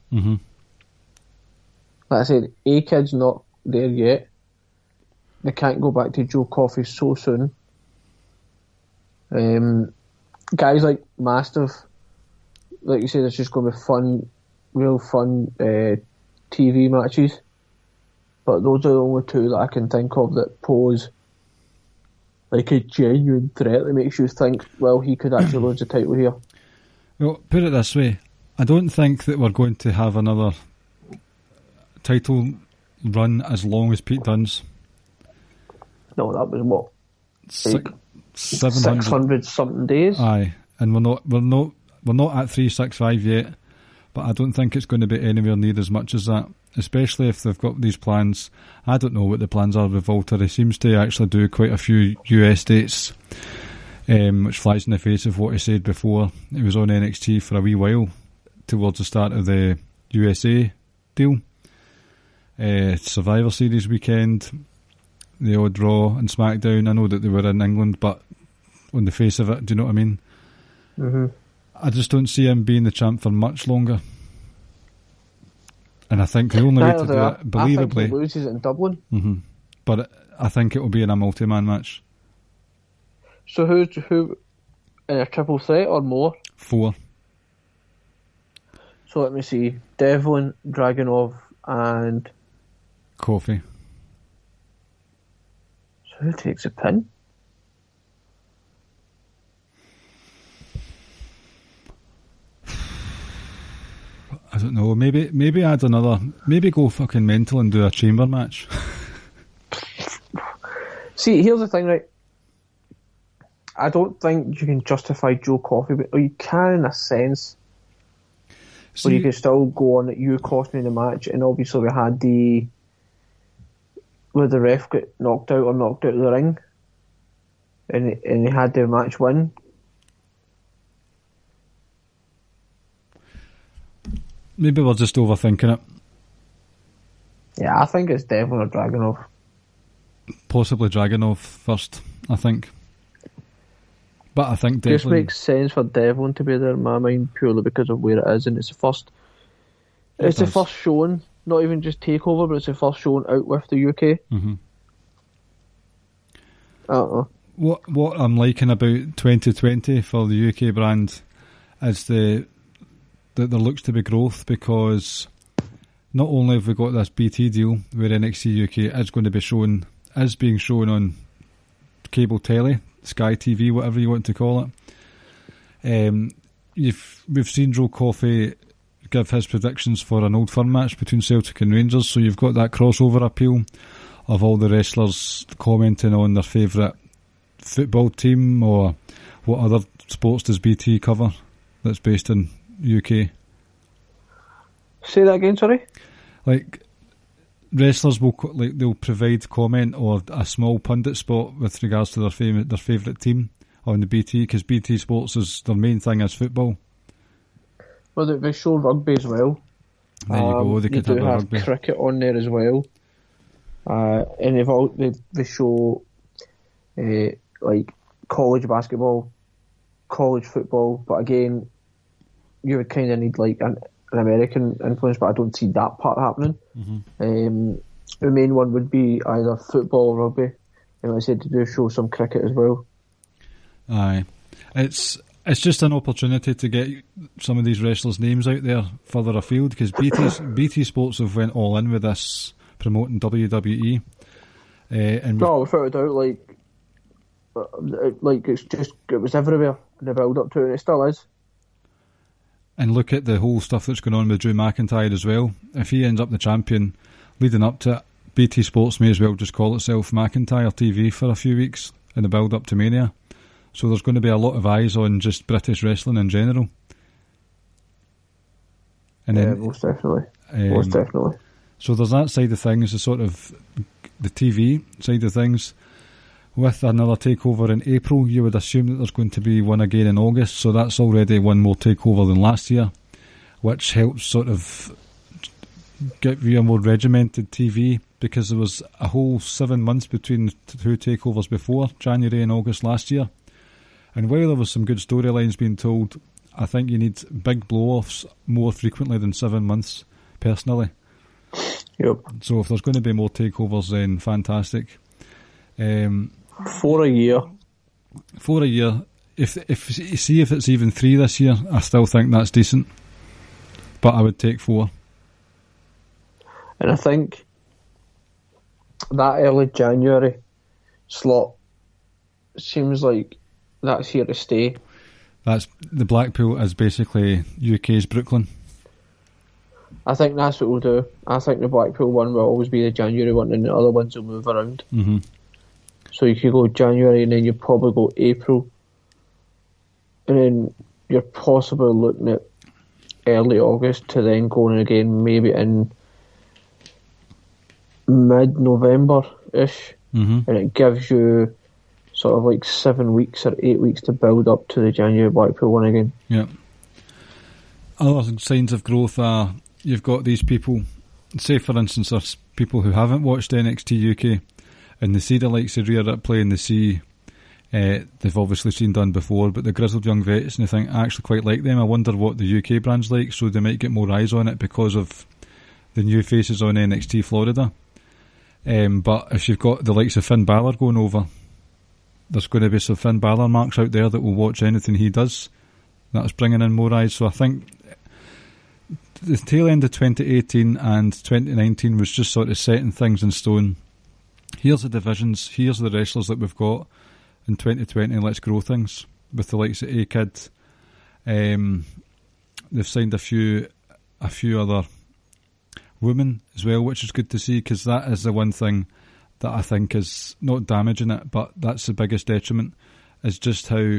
like I said, A-Kid's not there yet. They can't go back to Joe Coffey so soon. Guys like Mastiff, like you said, it's just going to be fun, real fun TV matches. But those are the only two that I can think of that pose like a genuine threat that makes you think, well, he could actually lose the title here. Well, put it this way, I don't think that we're going to have another title run as long as Pete Dunne's. No, that was what? 700 600 something days. Aye, and we're not at 365 yet, but I don't think it's going to be anywhere near as much as that. Especially if they've got these plans. I don't know what the plans are with Walter. He seems to actually do quite a few US dates, which flies in the face of what he said before. He was on NXT for a wee while towards the start of the USA deal. Survivor Series weekend, the odd Raw and SmackDown. I know that they were in England, but on the face of it, do you know what I mean? Mm-hmm. I just don't see him being the champ for much longer. And I think the only way to do it, believably... I think he loses it in Dublin. Mm-hmm. But I think it will be in a multi-man match. So who in a triple threat or more? 4. So let me see. Devlin, Dragunov and... Coffey. So who takes a pin? I don't know. Maybe add another. Maybe go fucking mental and do a chamber match. See, here's the thing, right? I don't think you can justify Joe Coffey, but you can in a sense. So you can still go on that you cost me the match, and obviously we had where the ref got knocked out of the ring, and he had the match win. Maybe we're just overthinking it. Yeah, I think it's Devlin or Dragunov. Possibly Dragunov first, I think. But I think Devlin... Just makes sense for Devlin to be there in my mind, purely because of where it is, and it's the first... It's the first showing, not even just Takeover, but it's the first showing out with the UK. Mm-hmm. I don't know. What I'm liking about 2020 for the UK brand is that there looks to be growth, because not only have we got this BT deal where NXT UK is being shown on cable telly, Sky TV, whatever you want to call it. We've seen Joe Coffey give his predictions for an Old Firm match between Celtic and Rangers, so you've got that crossover appeal of all the wrestlers commenting on their favourite football team, or what other sports does BT cover that's based in UK. Say that again, sorry? Like, wrestlers they'll provide comment or a small pundit spot with regards to their favourite team on the BT, because BT Sports is their main thing is football. Well, they show rugby as well. There you go. They could have rugby. Cricket on there as well, and they show like college basketball, college football, but again, you would kind of need like an American influence, but I don't see that part happening. Mm-hmm. The main one would be either football or rugby, and like I said, they do show some cricket as well. Aye, it's just an opportunity to get some of these wrestlers' names out there further afield, because BT Sports have went all in with this promoting WWE. No, without a doubt, it was everywhere in the build up to it, and it still is. And look at the whole stuff that's going on with Drew McIntyre as well. If he ends up the champion leading up to it, BT Sports may as well just call itself McIntyre TV for a few weeks in the build up to Mania. So there's going to be a lot of eyes on just British wrestling in general. And then, most definitely. Most definitely. So there's that side of things, the sort of the TV side of things. With another takeover in April, you would assume that there's going to be one again in August, so that's already one more takeover than last year, which helps sort of get you a more regimented TV, because there was a whole 7 months between two takeovers before, January and August last year. And while there was some good storylines being told, I think you need big blow-offs more frequently than 7 months, personally. Yep. So if there's going to be more takeovers, then fantastic. For a year. If it's even 3 this year, I still think that's decent. But I would take 4. And I think that early January slot seems like that's here to stay. That's the Blackpool is basically UK's Brooklyn. I think that's what we'll do. I think the Blackpool one will always be the January one, and the other ones will move around. Mm-hmm. So you could go January, and then you probably go April, and then you're possibly looking at early August to then going again, maybe in mid-November-ish, and it gives you sort of like 7 weeks or 8 weeks to build up to the January Blackpool one again. Yeah. Other signs of growth are you've got these people, say for instance there's people who haven't watched NXT UK and they see the likes of Rhea Ripley and they see they've obviously seen done before, but the grizzled young vets, and they think, I actually quite like them. I wonder what the UK brand's like, so they might get more eyes on it because of the new faces on NXT Florida. But if you've got the likes of Finn Balor going over, there's going to be some Finn Balor marks out there that will watch anything he does. That's bringing in more eyes. So I think the tail end of 2018 and 2019 was just sort of setting things in stone. Here's the divisions, here's the wrestlers that we've got in 2020, let's grow things. With the likes of A-Kid, they've signed a few other women as well, which is good to see, because that is the one thing that I think is not damaging it, but that's the biggest detriment, is just how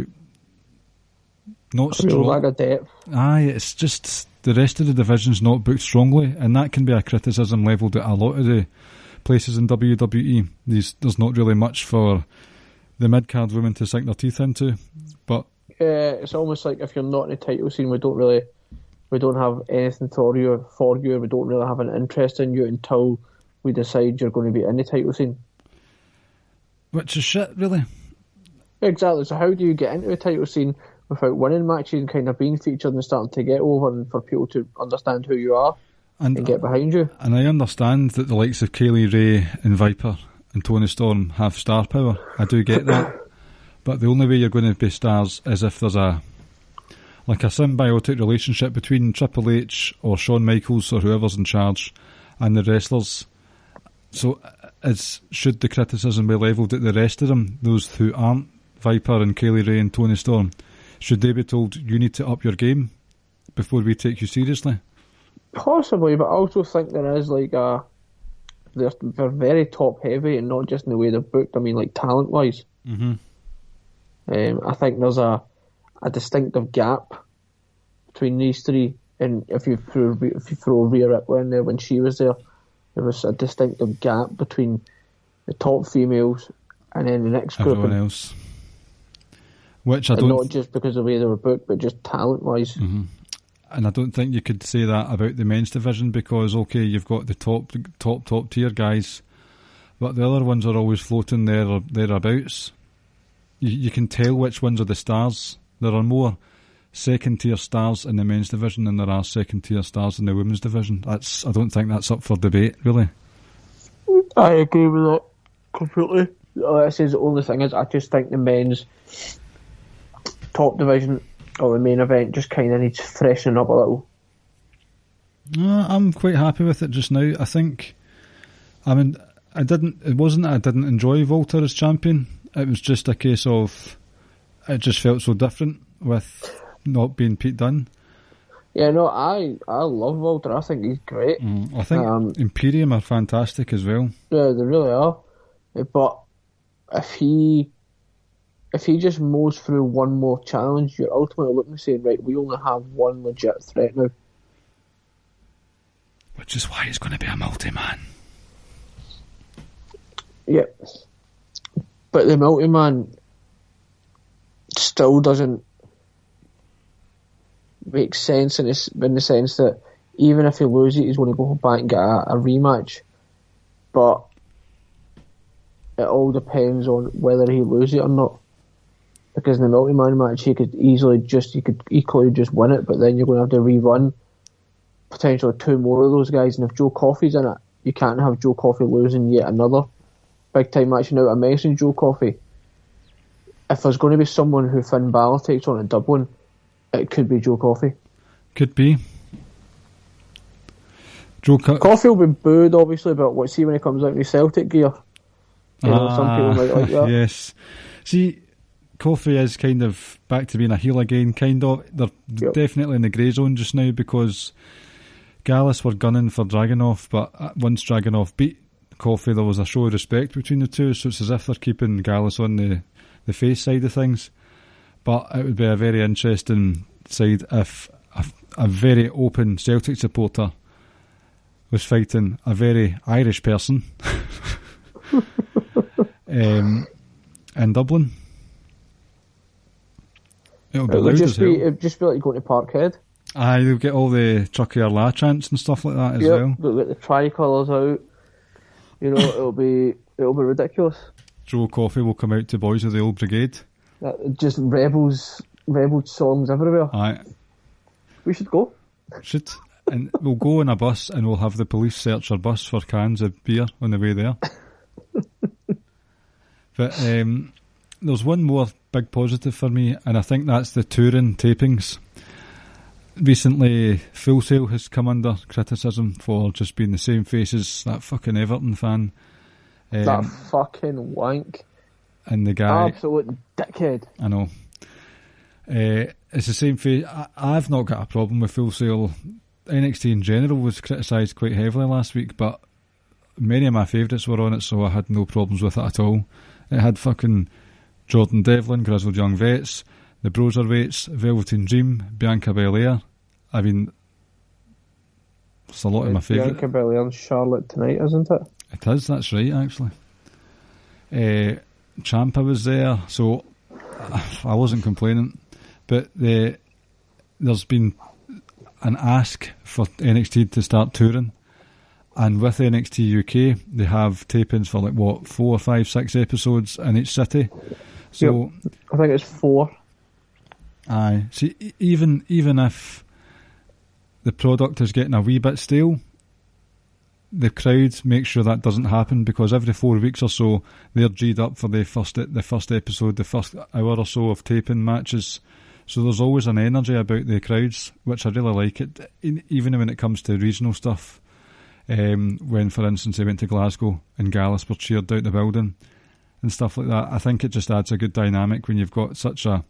not strong. Lack of depth. Aye, it's just the rest of the division's not booked strongly, and that can be a criticism levelled at a lot of the places in WWE. There's not really much for the mid-card women to sink their teeth into, but it's almost like if you're not in the title scene, we don't have anything for you, we don't really have an interest in you until we decide you're going to be in the title scene. Which is shit, really. Exactly, so how do you get into the title scene without winning matches and kind of being featured and starting to get over and for people to understand who you are and get behind you? And I understand that the likes of Kaylee Ray and Viper and Toni Storm have star power. I do get that. But the only way you're going to be stars is if there's a symbiotic relationship between Triple H or Shawn Michaels or whoever's in charge and the wrestlers. So should the criticism be levelled at the rest of them, those who aren't Viper and Kaylee Ray and Toni Storm? Should they be told, you need to up your game before we take you seriously? Possibly, but I also think there is they're very top heavy, and not just in the way they're booked. I mean, like talent wise. Mm-hmm. I think there's a distinctive gap between these three, and if you throw Rhea Ripley in there when she was there was a distinctive gap between the top females and then the next group. Everyone else. Which I and don't. Not just because of the way they were booked, but just talent wise. Mm-hmm. And I don't think you could say that about the men's division, because okay, you've got the top tier guys, but the other ones are always floating there or thereabouts. You can tell which ones are the stars. There are more second tier stars in the men's division than there are second tier stars in the women's division. I don't think that's up for debate, really. I agree with that completely. This is the only thing is I just think the men's top division or the main event just kind of needs freshening up a little. I'm quite happy with it just now. I think, it wasn't that I didn't enjoy Walter as champion. It was just a case of it just felt so different with not being Pete Dunne. Yeah, no, I love Walter. I think he's great. I think Imperium are fantastic as well. Yeah, they really are. But if he just moves through one more challenge, you're ultimately looking and saying, right, we only have one legit threat now. Which is why it's going to be a multi-man. Yeah. But the multi-man still doesn't make sense in the sense that even if he loses it, he's going to go back and get a rematch. But it all depends on whether he loses it or not. Because in the multi-man match, he could equally just win it, but then you're going to have to rerun potentially two more of those guys. And if Joe Coffey's in it, you can't have Joe Coffey losing yet another big time match. Now, I mentioned Joe Coffey. If there's going to be someone who Finn Balor takes on in Dublin, it could be Joe Coffey. Could be. Coffey will be booed, obviously, but see when he comes out in his Celtic gear. Some people might like that. Yes. See, Coffey is kind of back to being a heel again, kind of. They're definitely in the grey zone just now because Gallus were gunning for Dragunov, but once Dragunov beat Coffey, there was a show of respect between the two, so it's as if they're keeping Gallus on the face side of things. But it would be a very interesting side if a very open Celtic supporter was fighting a very Irish person in Dublin. It'll be loud as hell. It'd just be like going to Parkhead. Aye, they'll get all the Chucky or La chants and stuff like that as well. They'll get the tricolours out. It'll be ridiculous. Joe Coffey will come out to Boys of the Old Brigade. Just rebel songs everywhere. Aye. We should go. Should. And we'll go on a bus and we'll have the police search our bus for cans of beer on the way there. But there's one more big positive for me, and I think that's the touring tapings. Recently, Full Sail has come under criticism for just being the same face as that fucking Everton fan. That fucking wank. And the guy... Absolute dickhead. I know. It's the same face. I've not got a problem with Full Sail. NXT in general was criticised quite heavily last week, but many of my favourites were on it, so I had no problems with it at all. It had fucking Jordan Devlin, Grizzled Young Vets, the Broserweights, Velveteen Dream, Bianca Belair. I mean, it's a lot of my favourites. Bianca Belair and Charlotte tonight, isn't it? It is, that's right, actually. Ciampa was there, so I wasn't complaining. But there's been an ask for NXT to start touring, and with NXT UK they have tapings for 4, 5, 6 episodes in each city. So I think it's 4. Aye. See, even if the product is getting a wee bit stale, the crowd make sure that doesn't happen, because every 4 weeks or so they're G'd up for the first episode, the first hour or so of taping matches. So there's always an energy about the crowds, which I really like. It even when it comes to regional stuff. When, for instance, they went to Glasgow and Gallus were cheered out the building and stuff like that, I think it just adds a good dynamic when you've got such a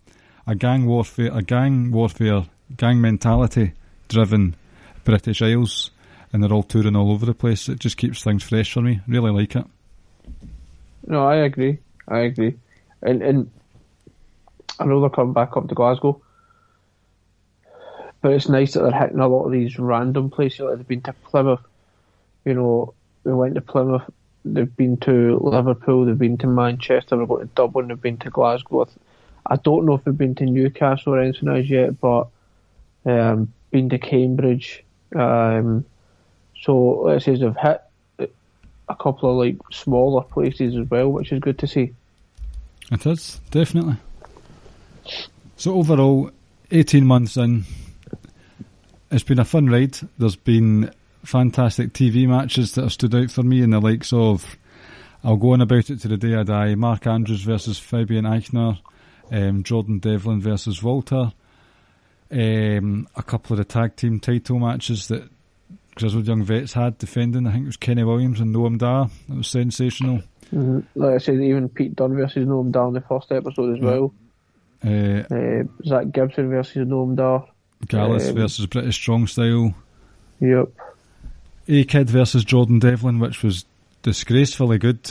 gang warfare, gang mentality driven British Isles, and they're all touring all over the place. It just keeps things fresh for me. Really like it. No, I agree. And I know they're coming back up to Glasgow, but it's nice that they're hitting a lot of these random places. Like they've been to Plymouth, they went to Plymouth, they've been to Liverpool, they've been to Manchester, they've gone to Dublin, they've been to Glasgow. I don't know if they've been to Newcastle or anything as yet, but been to Cambridge. So let's say they've hit a couple of smaller places as well, which is good to see. It is, definitely. So overall, 18 months in, it's been a fun ride. There's been fantastic TV matches that have stood out for me in the likes of, I'll go on about it to the day I die, Mark Andrews versus Fabian Eichner, Jordan Devlin versus Walter, a couple of the tag team title matches that Grizzled Young Vets had defending. I think it was Kenny Williams and Noam Dar. That was sensational. Mm-hmm. Like I said, even Pete Dunne versus Noam Dar in the first episode as well. Zach Gibson versus Noam Dar. Gallus versus British Strong Style. Yep. A-Kid versus Jordan Devlin, which was disgracefully good.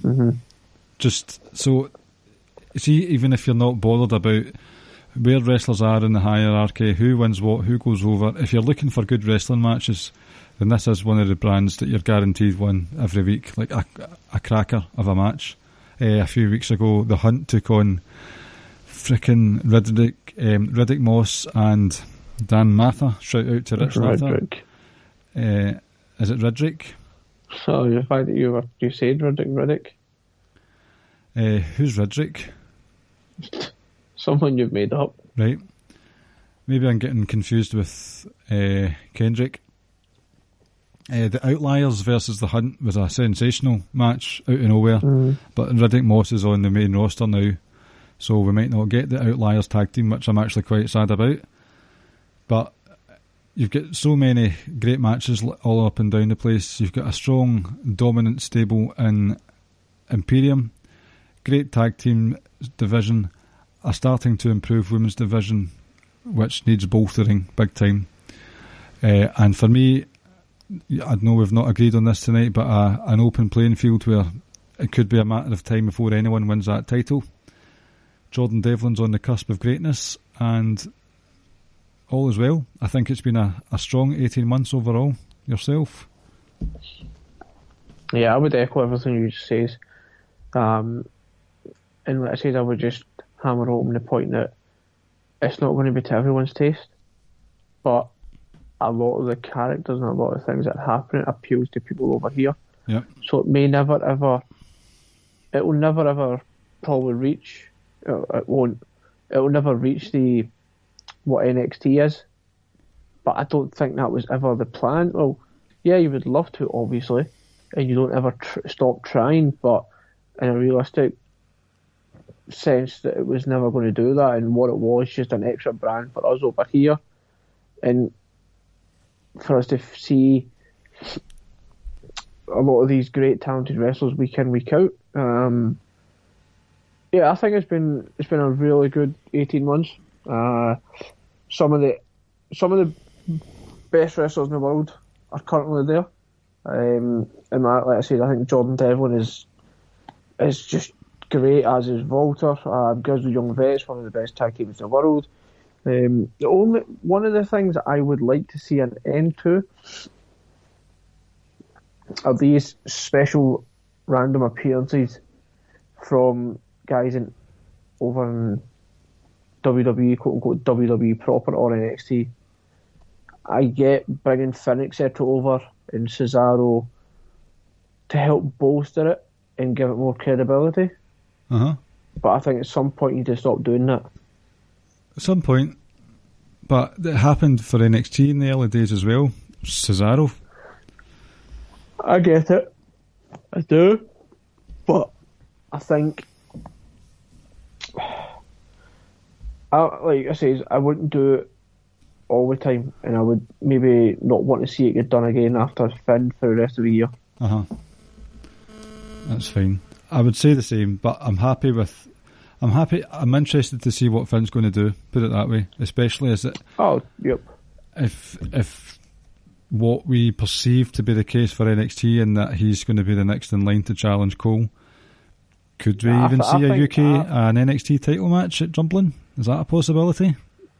Mm-hmm. Just so, see, even if you're not bothered about where wrestlers are in the hierarchy, who wins what, who goes over, if you're looking for good wrestling matches, then this is one of the brands that you're guaranteed one every week, like a cracker of a match. A few weeks ago, The Hunt took on frickin' Riddick Moss and Dan Mather. Shout out to Rich Mather. Is it Riddick? So the fact that you said Riddick. Who's Riddick? Someone you've made up. Right. Maybe I'm getting confused with Kendrick. The Outliers versus The Hunt was a sensational match out of nowhere, but Riddick Moss is on the main roster now, so we might not get the Outliers tag team, which I'm actually quite sad about. But you've got so many great matches all up and down the place. You've got a strong, dominant stable in Imperium, great tag team division, a starting to improve women's division, which needs bolstering big time. And for me, I know we've not agreed on this tonight, but an open playing field where it could be a matter of time before anyone wins that title. Jordan Devlin's on the cusp of greatness, and all is well. I think it's been a strong 18 months overall. Yourself? Yeah, I would echo everything you just said. And like I said, I would just hammer home the point that it's not going to be to everyone's taste, but a lot of the characters and a lot of things that happen appeals to people over here. Yep. So it will never ever probably reach. It will never reach what NXT is. But I don't think that was ever the plan. Well, yeah, you would love to, obviously, and you don't ever stop trying. But in a realistic sense, that it was never going to do that, and what it was just an extra brand for us over here, and for us to see a lot of these great talented wrestlers week in, week out. Yeah, I think it's been a really good 18 months. Some of the best wrestlers in the world are currently there. And like I said, I think Jordan Devlin is just great, as is Walter. Grizzly Young Vets, one of the best tag teams in the world. One of the things that I would like to see an end to are these special random appearances from guys over in WWE, quote unquote WWE proper, or NXT. I get bringing Finn, etc. over and Cesaro to help bolster it and give it more credibility. But I think at some point you need to stop doing that. At some point, but it happened for NXT in the early days as well. Cesaro. I get it. I do. But I think, like I say, I wouldn't do it all the time, and I would maybe not want to see it get done again after Finn for the rest of the year. That's fine. I would say the same, but I'm interested to see what Finn's going to do, put it that way, especially as it... Oh, yep. If what we perceive to be the case for NXT, and that he's going to be the next in line to challenge Cole, could we even see an NXT title match at Dumplin'? Is that a possibility?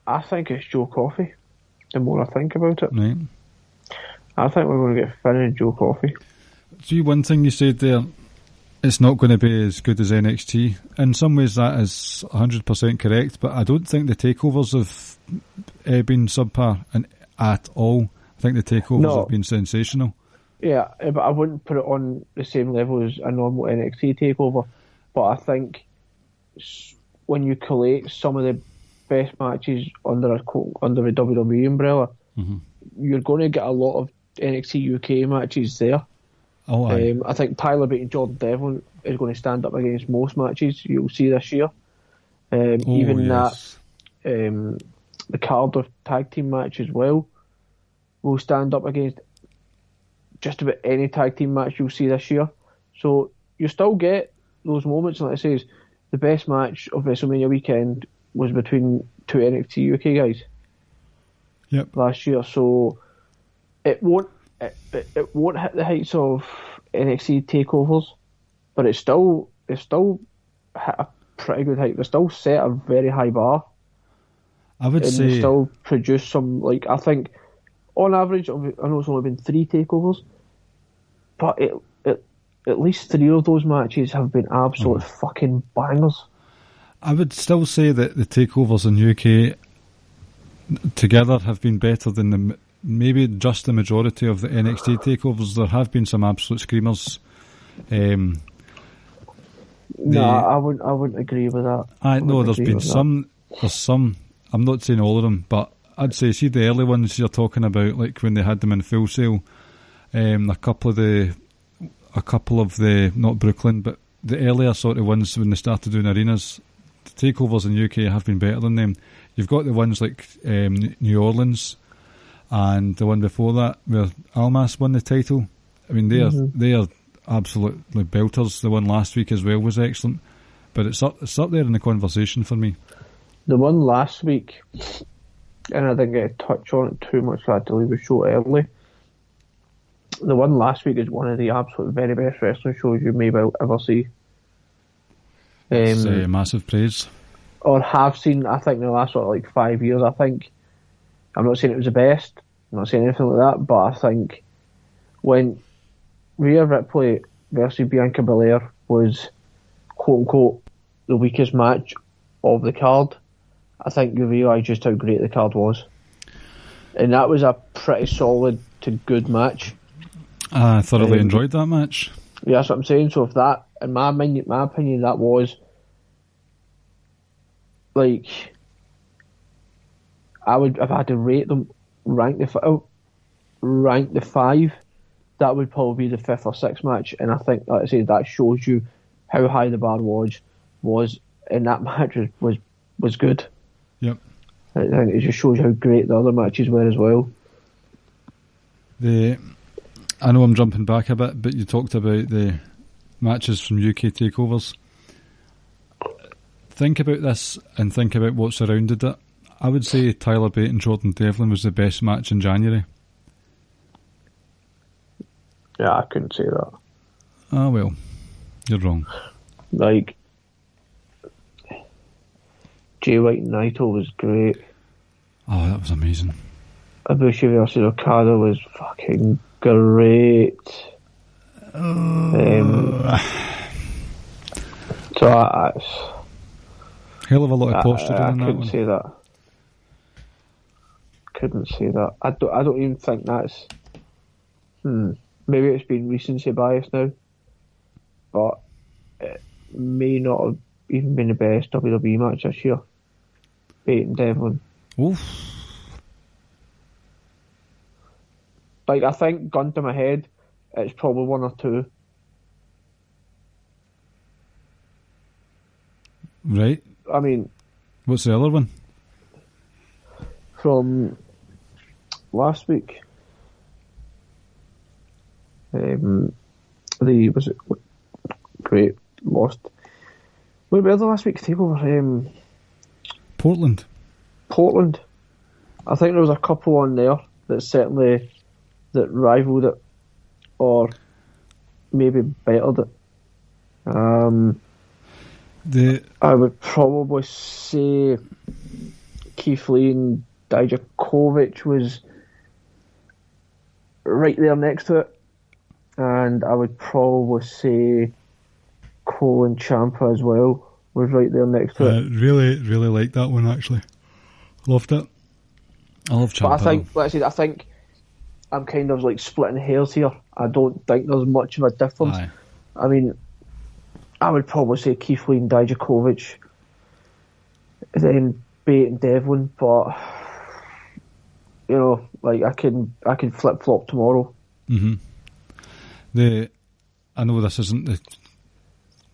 I think it's Joe Coffey, the more I think about it. Right. I think we're going to get Finn and Joe Coffey. See, one thing you said there, it's not going to be as good as NXT. In some ways that is 100% correct, but I don't think the takeovers have been subpar at all. I think the takeovers have been sensational. Yeah, but I wouldn't put it on the same level as a normal NXT takeover. But I think when you collate some of the best matches under a WWE umbrella, you're going to get a lot of NXT UK matches there. Oh, aye. I think Tyler beating Jordan Devlin is going to stand up against most matches you'll see this year. The Cardiff tag team match as well will stand up against just about any tag team match you'll see this year. So you still get those moments, like I say, the best match of WrestleMania weekend was between two NXT UK guys. Yep. Last year, so it won't hit the heights of NXT takeovers, but it's still hit a pretty good height. They still set a very high bar. I would say they still produce some, like, I think on average, I know it's only been 3 takeovers, but at least 3 of those matches have been absolute fucking bangers. I would still say that the takeovers in UK together have been better than maybe just the majority of the NXT takeovers. There have been some absolute screamers. I wouldn't agree with that. I know there's been some. There's some. I'm not saying all of them, but I'd say, see the early ones you're talking about, like when they had them in Full Sail. A couple of the not Brooklyn, but the earlier sort of ones when they started doing arenas. The takeovers in UK have been better than them. You've got the ones like New Orleans, and the one before that where Almas won the title. I mean, they are absolutely belters. The one last week as well was excellent, but it's up there in the conversation for me. The one last week, and I didn't get to touch on it too much, so I had to leave the show early. The one last week is one of the absolute very best wrestling shows you may well ever see. It's massive praise. Or have seen, I think, in the last sort of like 5 years. I think, I'm not saying it was the best, I'm not saying anything like that, but I think when Rhea Ripley versus Bianca Belair was quote unquote the weakest match of the card, I think you realise just how great the card was. And that was a pretty solid to good match. I thoroughly enjoyed that match. Yeah, that's what I'm saying. So if that, in my opinion, that was like, I would, if I had to rate them, rank the 5, that would probably be the 5th or 6th match. And I think, like I say, that shows you how high the bar was, and that match was good. Yep. I think it just shows you how great the other matches were as well. I know I'm jumping back a bit, but you talked about the matches from UK takeovers. Think about this and think about what surrounded it. I would say Tyler Bate and Jordan Devlin was the best match in January. Yeah, I couldn't say that. Ah, well, you're wrong. Like, Jay White and Naito was great. Oh, that was amazing. Ibushi versus Okada was fucking great. So hell of a lot of posturing in that one. Couldn't say that. I don't even think that's. Maybe it's been recency bias now, but it may not have even been the best WWE match this year. Bate and Devlin. Oof. Like, I think, gun to my head, it's probably 1 or 2. Right. I mean, what's the other one? From last week. Was it great? Lost. Wait, where the last week's takeover? Portland. I think there was a couple on there that rivaled it, or maybe bettered it. I would probably say Keith Lee and Dijakovic was right there next to it, and I would probably say Cole and Ciampa as well was right there next to it. Really, really liked that one actually. Loved it. I love Ciampa. But I think I'm kind of like splitting hairs here. I don't think there's much of a difference. Aye. I mean, I would probably say Keith Lee and Dijakovic, then Bate and Devlin, but you know, like I can flip flop tomorrow. I know this isn't the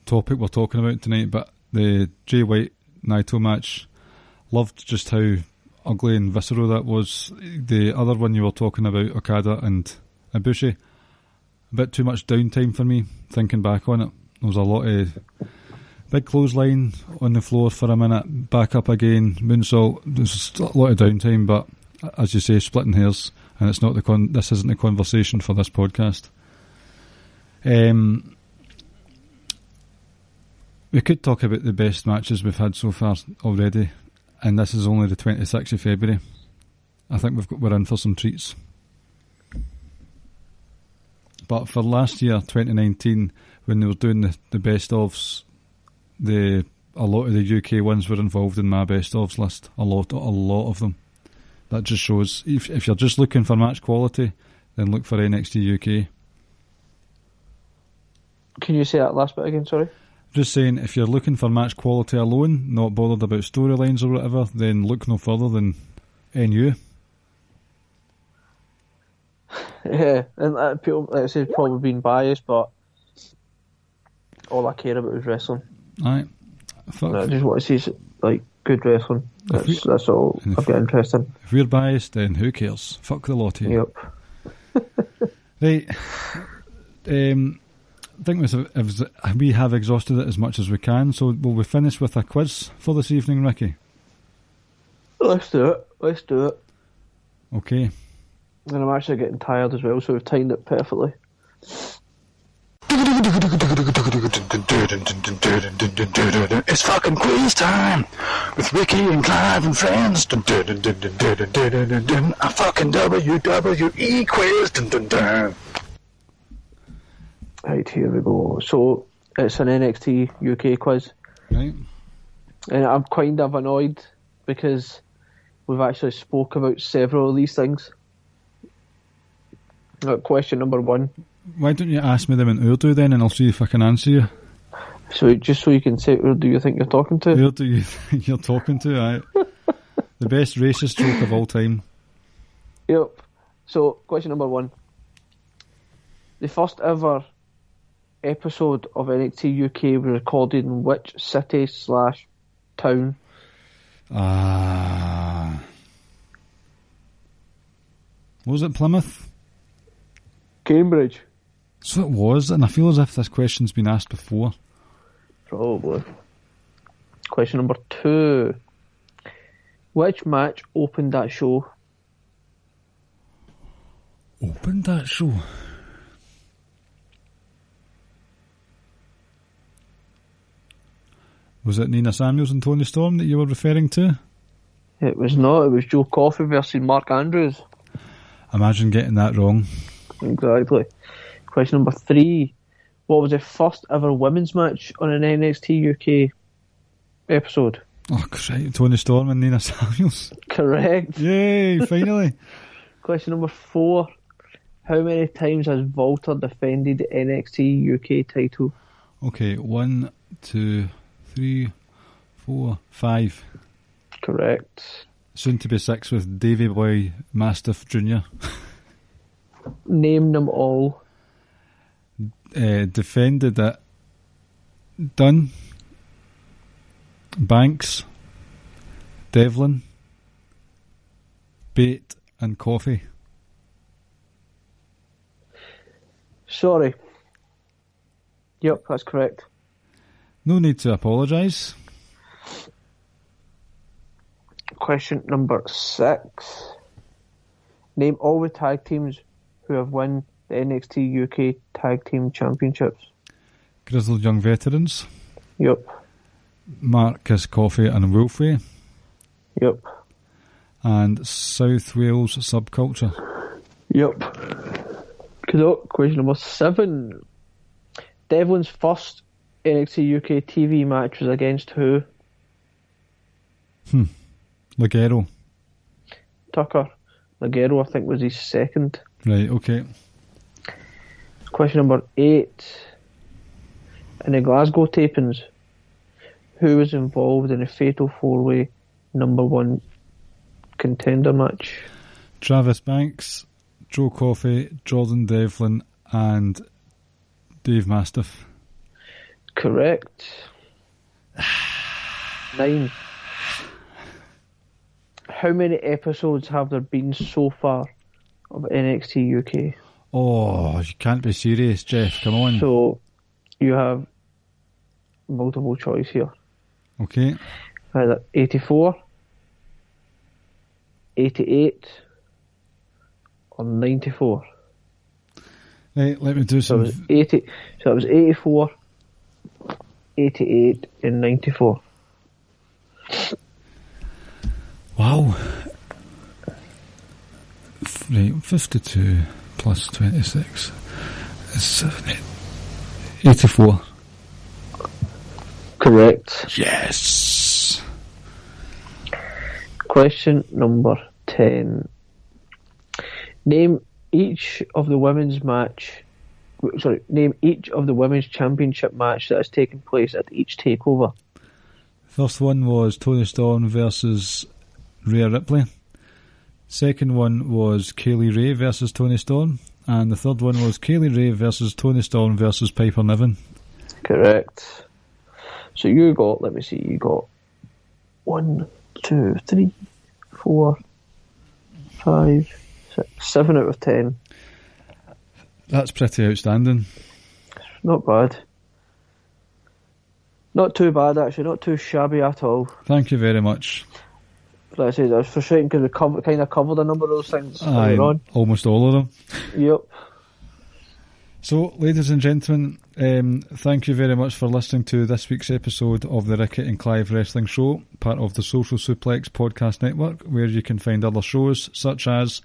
topic we're talking about tonight, but the Jay White Naito match, loved just how ugly and visceral that was. The other one you were talking about, Okada and Ibushi, a bit too much downtime for me, thinking back on it. There was a lot of big clothesline on the floor for a minute, back up again, moonsault. There's a lot of downtime, but as you say, splitting hairs, and it's not this isn't the conversation for this podcast. We could talk about the best matches we've had so far already, and this is only the 26th of February. I think we're in for some treats. But for last year, 2019, when they were doing the best ofs, a lot of the UK ones were involved in my best ofs list. A lot of them. That just shows if you're just looking for match quality, then look for NXT UK. Can you say that last bit again? Sorry. Just saying, if you're looking for match quality alone, not bothered about storylines or whatever, then look no further than NU. Yeah, and people, like I said, probably being biased, but all I care about is wrestling. Aye. Fuck. I just want to see like good wrestling. That's all I've got interest in. If we're biased, then who cares? Fuck the lot of you. Yep. Right. I think we have exhausted it as much as we can, so will we finish with a quiz for this evening, Ricky? Let's do it. Okay. And I'm actually getting tired as well, so we've timed it perfectly. It's fucking quiz time with Ricky and Clive and friends. A fucking WWE quiz. Right, here we go. So it's an NXT UK quiz. Right. And I'm kind of annoyed because we've actually spoke about several of these things. Question number 1. Why don't you ask me them in Urdu then, and I'll see if I can answer you. So just so you can say, who do you think you're talking to? Who do you think you're talking to? Aye. The best racist joke of all time. Yep. So question number 1. The first ever episode of NXT UK was recorded in which city/town? Was it Plymouth? Cambridge. So it was, and I feel as if this question's been asked before. Probably. Question number 2. Which match opened that show? Opened that show? Was it Nina Samuels and Tony Storm that you were referring to? It was not. It was Joe Coffey versus Mark Andrews. Imagine getting that wrong. Exactly. Question number 3. What was the first ever women's match on an NXT UK episode? Oh, right. Tony Storm and Nina Samuels. Correct. Yay, finally. Question number 4. How many times has Walter defended the NXT UK title? Okay, 1, 2, 3, 4, 5. Correct. Soon to be 6 with Davy Boy Mastiff Jr. Name them all. Defended it. Dunn. Banks. Devlin. Bate and Coffey. Sorry. Yep, that's correct. No need to apologise. Question number 6. Name all the tag teams who have won the NXT UK Tag Team Championships. Grizzled Young Veterans. Yep. Marcus Coffey and Wolfie. Yep. And South Wales Subculture. Yep. Question number 7. Devlin's first NXT UK TV match was against who? Ligero. Tucker. Ligero, I think, was his second. Right, okay. Question number 8. In the Glasgow tapings, who was involved in a fatal 4-way number 1 contender match? Travis Banks, Joe Coffey, Jordan Devlin and Dave Mastiff. Correct. 9. How many episodes have there been so far of NXT UK? Oh, you can't be serious, Jeff. Come on. So, you have multiple choice here. Okay. Either 84, 88, or 94. Right, let me do So some... it was 84, 88, and 94. Wow. Right, 52 plus 26 is 84. Correct. Yes. Question number 10. Name each of the women's championship match that has taken place at each takeover. First one was Tony Storm versus Rhea Ripley. Second one was Kaylee Ray versus Toni Storm. And the third one was Kaylee Ray versus Toni Storm versus Piper Niven. Correct. So you got, let me see, you got 1, 2, 3, 4, 5, 6, 7 out of 10. That's pretty outstanding. Not bad. Not too bad, actually. Not too shabby at all. Thank you very much. Like I said, I was frustrating because we kind of covered a number of those things earlier on. Almost all of them. Yep. So, ladies and gentlemen, thank you very much for listening to this week's episode of the Ricky and Clive Wrestling Show, part of the Social Suplex Podcast Network, where you can find other shows such as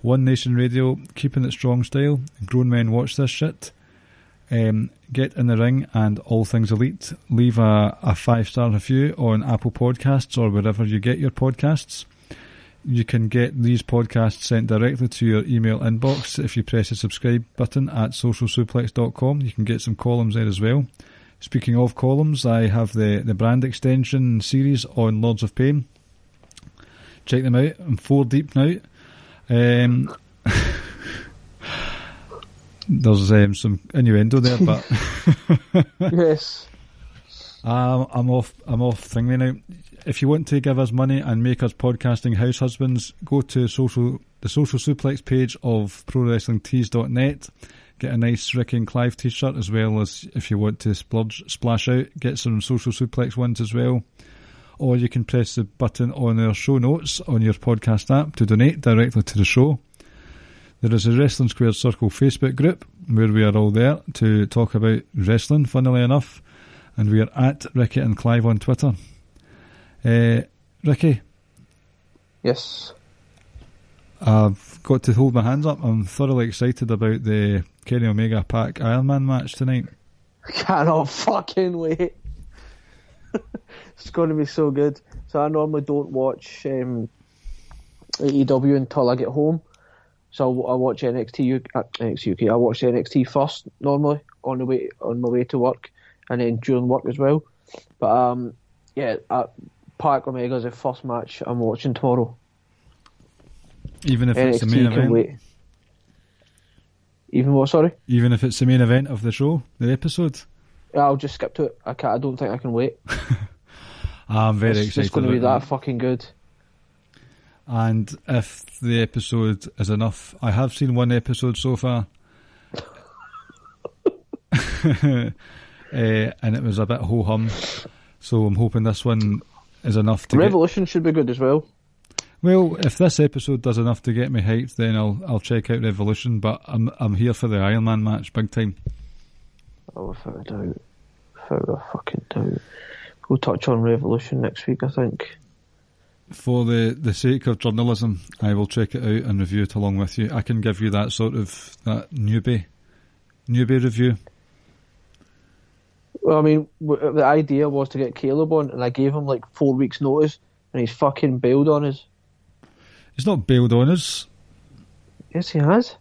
One Nation Radio, Keeping It Strong Style, Grown Men Watch This Shit, Get in the Ring, and All Things Elite. Leave a 5-star review on Apple Podcasts or wherever you get your podcasts. You can get these podcasts sent directly to your email inbox if you press the subscribe button at socialsuplex.com. You can get some columns there as well. Speaking of columns, I have the brand extension series on Lords of Pain. Check them out. I'm 4 deep now. There's some innuendo there, but Yes. I'm off thingy now. If you want to give us money and make us podcasting house husbands, go to the Social Suplex page of ProWrestlingTees.net. Get a nice Ricky and Clive t-shirt, as well as if you want to splash out, get some Social Suplex ones as well. Or you can press the button on our show notes on your podcast app to donate directly to the show. There is a Wrestling Squared Circle Facebook group where we are all there to talk about wrestling, funnily enough. And we are at Ricky and Clive on Twitter. Ricky? Yes. I've got to hold my hands up. I'm thoroughly excited about the Kenny Omega Pac Ironman match tonight. I cannot fucking wait. It's going to be so good. So I normally don't watch AEW until I get home. So I watch NXT UK. I watch NXT first normally on my way to work, and then during work as well. But Pac Omega is the first match I'm watching tomorrow. Even if it's the main event? Wait. Even what, sorry? Even if it's the main event of the show, the episode? I'll just skip to it. I don't think I can wait. I'm very excited. It's going to be that fucking good. And if the episode is enough, I have seen one episode so far. And it was a bit ho-hum. So I'm hoping this one is enough to Revolution should be good as well. Well, if this episode does enough to get me hyped, then I'll check out Revolution. But I'm here for the Iron Man match, big time. Oh, without a doubt. Without a fucking doubt. We'll touch on Revolution next week, I think. For the sake of journalism, I will check it out and review it along with you. I can give you that newbie review. Well, I mean, the idea was to get Caleb on, and I gave him like 4 weeks' notice, and he's fucking bailed on us. He's not bailed on us. Yes, he has.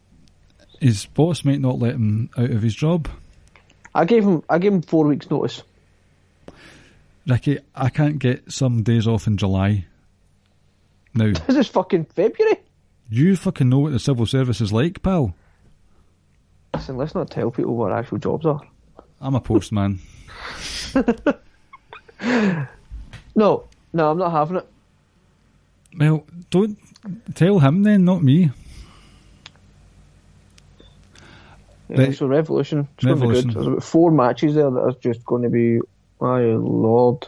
His boss might not let him out of his job. I gave him 4 weeks' notice. Ricky, I can't get some days off in July. Now, This is fucking February. you fucking know what the civil service is like, pal. Listen, let's not tell people what our actual jobs are. I'm a postman. No, I'm not having it. Well, don't tell him then, not me. Yeah, so Revolution, it's going to be good. There's about 4 matches there that are just going to be, my lord.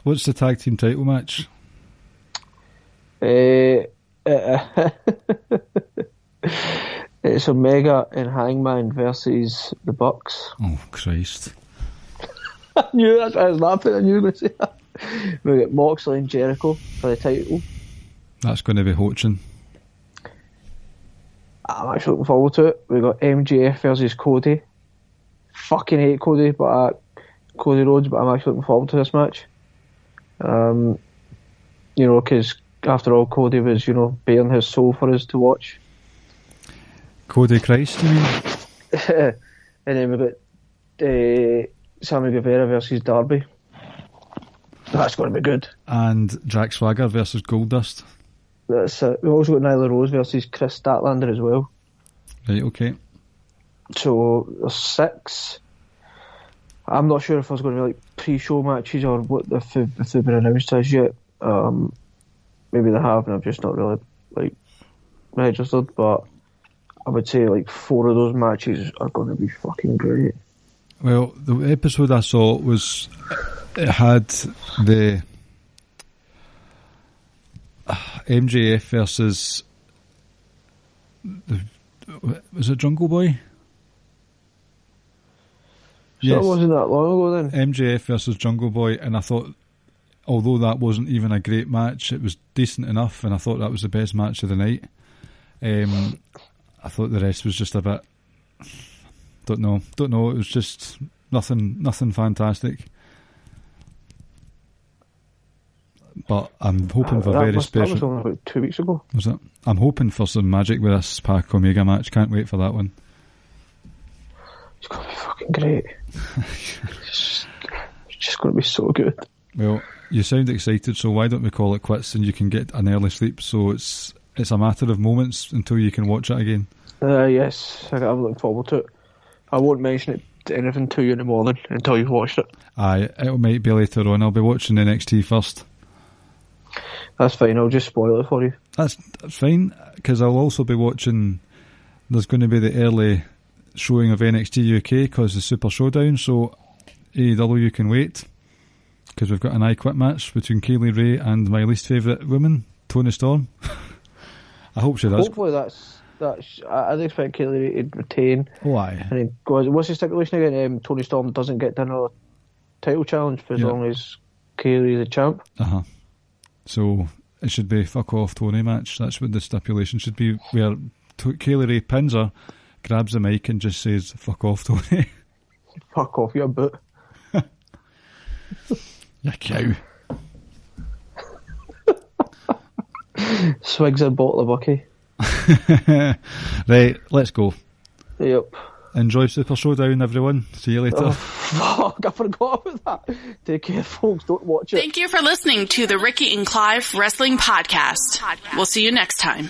What's the tag team title match? It's Omega and Hangman versus the Bucks. Oh, Christ. I knew that's why I was laughing. I knew you were going to say that. We got Moxley and Jericho for the title. That's going to be Hochin. I'm actually looking forward to it. We got MJF versus Cody. Fucking hate Cody, Cody Rhodes, but I'm actually looking forward to this match. Because after all, Cody was, bearing his soul for us to watch. Cody Christ, you mean? And then we got Sammy Guevara versus Darby. That's going to be good. And Jack Swagger versus Goldust. That's it. We've also got Nyla Rose versus Chris Statlander as well. Right, okay. So there's 6. I'm not sure if there's going to be like pre-show matches or what if they've been announced as yet. Maybe they have, and I've just not really like registered. But I would say like 4 of those matches are going to be fucking great. Well, the episode I saw was it had the MJF versus was it Jungle Boy? So it wasn't that long ago then. MJF versus Jungle Boy, and I thought, although that wasn't even a great match, it was decent enough, and I thought that was the best match of the night. I thought the rest was just a bit, don't know. It was just nothing fantastic. But I'm hoping for very special. That was only about 2 weeks ago. Was it? I'm hoping for some magic with this Pac Omega match. Can't wait for that one. It's going to be fucking great. It's just going to be so good. Well, you sound excited, so why don't we call it quits and you can get an early sleep? So it's a matter of moments until you can watch it again. Yes, I'm looking forward to it. I won't mention anything to you in the morning until you've watched it. Aye, it might be later on. I'll be watching NXT first. That's fine, I'll just spoil it for you. That's fine, because I'll also be watching. There's going to be the early showing of NXT UK because the Super Showdown, so AEW can wait, because we've got an I Quit match between Kaylee Ray and my least favourite woman, Toni Storm. I hope she does. Hopefully that's I'd expect Kaylee Ray to retain. Why? And then what's the stipulation again? Toni Storm doesn't get another title challenge for as long as Kaylee is the champ. So it should be fuck off Toni match. That's what the stipulation should be, where Kaylee Ray pins her, grabs the mic and just says fuck off Toni. Fuck off, you boot. You cow. Swigs a bottle of Bucky. Right, let's go. Yep. Enjoy Super Showdown, everyone. See you later. Oh, fuck, I forgot about that. Take care, folks. Don't watch it. Thank you for listening to the Ricky and Clive Wrestling Podcast. We'll see you next time.